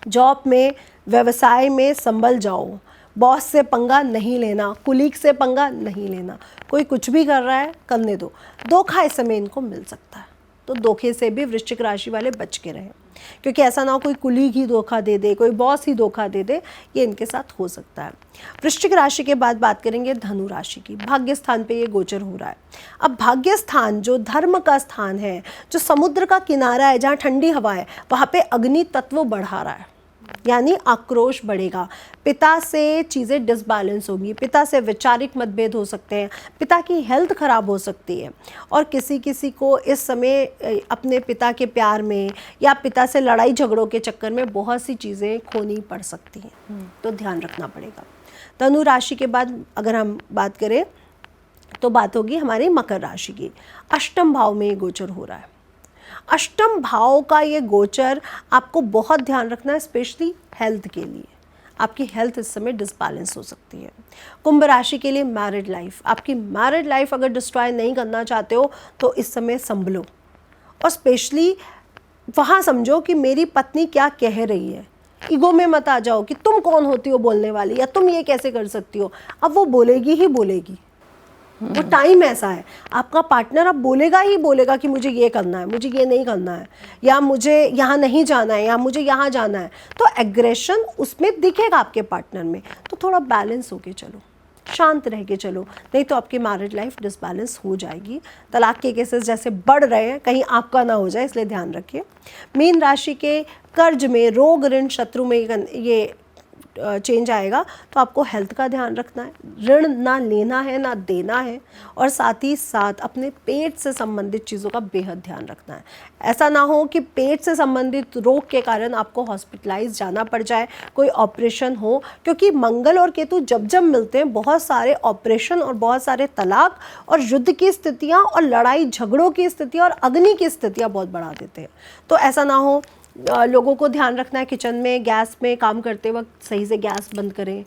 जॉब में, व्यवसाय में संभल जाओ, बॉस से पंगा नहीं लेना, कुलीग से पंगा नहीं लेना। कोई कुछ भी कर रहा है करने दो। धोखा इस समय इनको मिल सकता है, तो धोखे से भी वृश्चिक राशि वाले बच के रहें, क्योंकि ऐसा ना हो कोई कुलीग ही धोखा दे दे, कोई बॉस ही धोखा दे दे, ये इनके साथ हो सकता है। वृश्चिक राशि के बाद बात करेंगे धनु राशि की। भाग्य स्थान पे ये गोचर हो रहा है। अब भाग्य स्थान जो धर्म का स्थान है, जो समुद्र का किनारा है, जहाँ ठंडी हवा है, वहाँ पे अग्नि तत्व बढ़ा रहा है, यानी आक्रोश बढ़ेगा। पिता से चीज़ें डिसबैलेंस होगी, पिता से वैचारिक मतभेद हो सकते हैं, पिता की हेल्थ खराब हो सकती है, और किसी किसी को इस समय अपने पिता के प्यार में या पिता से लड़ाई झगड़ों के चक्कर में बहुत सी चीज़ें खोनी पड़ सकती हैं, तो ध्यान रखना पड़ेगा। धनु राशि के बाद अगर हम बात करें तो बात होगी हमारी मकर राशि की। अष्टम भाव में ये गोचर हो रहा है। अष्टम भाव का ये गोचर आपको बहुत ध्यान रखना है, स्पेशली हेल्थ के लिए। आपकी हेल्थ इस समय डिसबैलेंस हो सकती है। कुंभ राशि के लिए मैरिड लाइफ, आपकी मैरिड लाइफ अगर डिस्ट्रॉय नहीं करना चाहते हो तो इस समय संभलो, और स्पेशली वहाँ समझो कि मेरी पत्नी क्या कह रही है। ईगो में मत आ जाओ कि तुम कौन होती हो बोलने वाली, या तुम ये कैसे कर सकती हो। अब वो बोलेगी ही बोलेगी, वो टाइम ऐसा है। आपका पार्टनर अब बोलेगा ही बोलेगा कि मुझे ये करना है, मुझे ये नहीं करना है, या मुझे यहाँ नहीं जाना है, या मुझे यहाँ जाना है। तो एग्रेशन उसमें दिखेगा आपके पार्टनर में। तो थोड़ा बैलेंस होके चलो, शांत रह के चलो, नहीं तो आपकी मैरिड लाइफ डिसबैलेंस हो जाएगी। तलाक के केसेस जैसे बढ़ रहे हैं, कहीं आपका ना हो जाए, इसलिए ध्यान रखिए। मीन राशि के कर्ज में, रोग, ऋण, शत्रु में ये चेंज आएगा, तो आपको हेल्थ का ध्यान रखना है। ऋण ना लेना है ना देना है, और साथ ही साथ अपने पेट से संबंधित चीज़ों का बेहद ध्यान रखना है। ऐसा ना हो कि पेट से संबंधित रोग के कारण आपको हॉस्पिटलाइज जाना पड़ जाए, कोई ऑपरेशन हो, क्योंकि मंगल और केतु जब जब मिलते हैं बहुत सारे ऑपरेशन और बहुत सारे तलाक और युद्ध की स्थितियाँ और लड़ाई झगड़ों की स्थितियाँ और अग्नि की स्थितियाँ बहुत बढ़ा देते हैं। तो ऐसा ना हो। लोगों को ध्यान रखना है किचन में, गैस में काम करते वक्त सही से गैस बंद करें।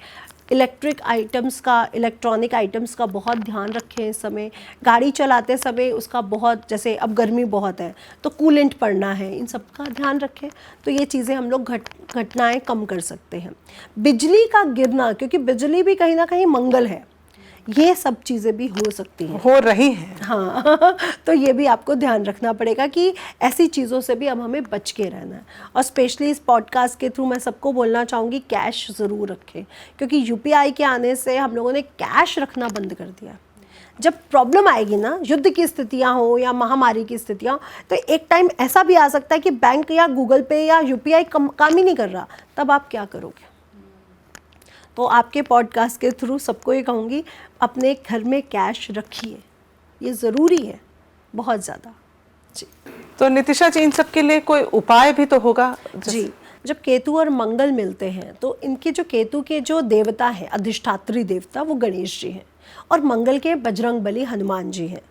इलेक्ट्रिक आइटम्स का, इलेक्ट्रॉनिक आइटम्स का बहुत ध्यान रखें इस समय। गाड़ी चलाते समय उसका बहुत, जैसे अब गर्मी बहुत है तो कूलेंट पड़ना है, इन सब का ध्यान रखें। तो ये चीज़ें हम लोग घटनाएं कम कर सकते हैं। बिजली का गिरना, क्योंकि बिजली भी कहीं ना कहीं मंगल है, ये सब चीज़ें भी हो सकती हैं, हो रही हैं। हाँ तो ये भी आपको ध्यान रखना पड़ेगा कि ऐसी चीज़ों से भी अब हमें बच के रहना है। और स्पेशली इस पॉडकास्ट के थ्रू मैं सबको बोलना चाहूँगी, कैश ज़रूर रखें, क्योंकि यूपीआई के आने से हम लोगों ने कैश रखना बंद कर दिया। जब प्रॉब्लम आएगी ना, युद्ध की स्थितियाँ हो या महामारी की स्थितियाँ, तो एक टाइम ऐसा भी आ सकता है कि बैंक या गूगल पे या यूपीआई काम ही नहीं कर रहा, तब आप क्या करोगे। तो आपके पॉडकास्ट के थ्रू सबको ये कहूँगी, अपने घर में कैश रखिए, ये ज़रूरी है बहुत ज़्यादा जी। तो नितिशा जी, इन सब के लिए कोई उपाय भी तो होगा जी। जब केतु और मंगल मिलते हैं तो इनके जो केतु के जो देवता है, अधिष्ठात्री देवता, वो गणेश जी हैं, और मंगल के बजरंग बली हनुमान जी हैं।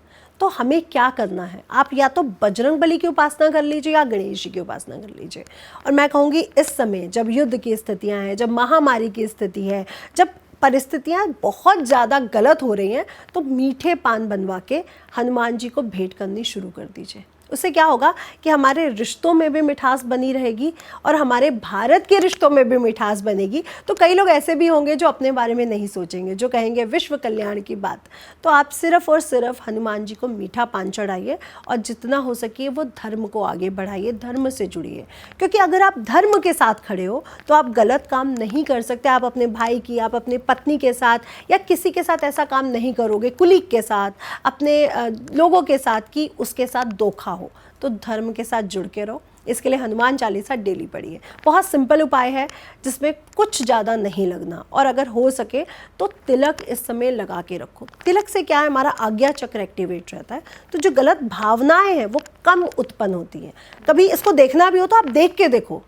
तो हमें क्या करना है, आप या तो बजरंग बली की उपासना कर लीजिए या गणेश जी की उपासना कर लीजिए। और मैं कहूँगी इस समय जब युद्ध की स्थितियाँ हैं, जब महामारी की स्थिति है, जब परिस्थितियाँ बहुत ज़्यादा गलत हो रही हैं, तो मीठे पान बनवा के हनुमान जी को भेंट करनी शुरू कर दीजिए। उससे क्या होगा कि हमारे रिश्तों में भी मिठास बनी रहेगी और हमारे भारत के रिश्तों में भी मिठास बनेगी। तो कई लोग ऐसे भी होंगे जो अपने बारे में नहीं सोचेंगे, जो कहेंगे विश्व कल्याण की बात। तो आप सिर्फ और सिर्फ हनुमान जी को मीठा पान चढ़ाइए और जितना हो सके वो धर्म को आगे बढ़ाइए, धर्म से जुड़िए। क्योंकि अगर आप धर्म के साथ खड़े हो तो आप गलत काम नहीं कर सकते। आप अपने भाई की, आप अपने पत्नी के साथ या किसी के साथ ऐसा काम नहीं करोगे, कुलीग के साथ, अपने लोगों के साथ, कि उसके साथ धोखा हो। तो धर्म के साथ जुड़ के रहो। इसके लिए हनुमान चालीसा डेली पढ़िए। बहुत सिंपल उपाय है जिसमें कुछ ज़्यादा नहीं लगना। और अगर हो सके तो तिलक इस समय लगा के रखो। तिलक से क्या है, हमारा आज्ञा चक्र एक्टिवेट रहता है, तो जो गलत भावनाएं हैं वो कम उत्पन्न होती हैं। कभी इसको देखना भी हो तो आप देख के देखो,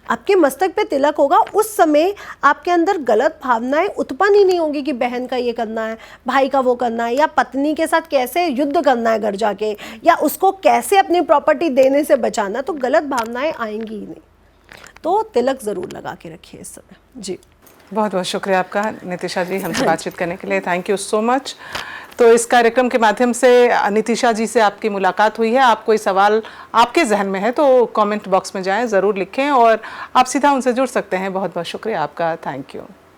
आपके मस्तक पे तिलक होगा, उस समय आपके अंदर गलत भावनाएं उत्पन्न ही नहीं होंगी कि बहन का ये करना है, भाई का वो करना है, या पत्नी के साथ कैसे युद्ध करना है घर जाके, या उसको कैसे अपनी प्रॉपर्टी देने से बचाना। तो गलत भावनाएं आएंगी ही नहीं। तो तिलक ज़रूर लगा के रखिए इस समय जी। बहुत बहुत शुक्रिया आपका नितिशा जी, हमसे बातचीत करने के लिए। Thank you so much. तो इस कार्यक्रम के माध्यम से नितिशा जी से आपकी मुलाकात हुई है। आप कोई सवाल आपके जहन में है तो कमेंट बॉक्स में जाएं, ज़रूर लिखें और आप सीधा उनसे जुड़ सकते हैं। बहुत बहुत शुक्रिया आपका। Thank you.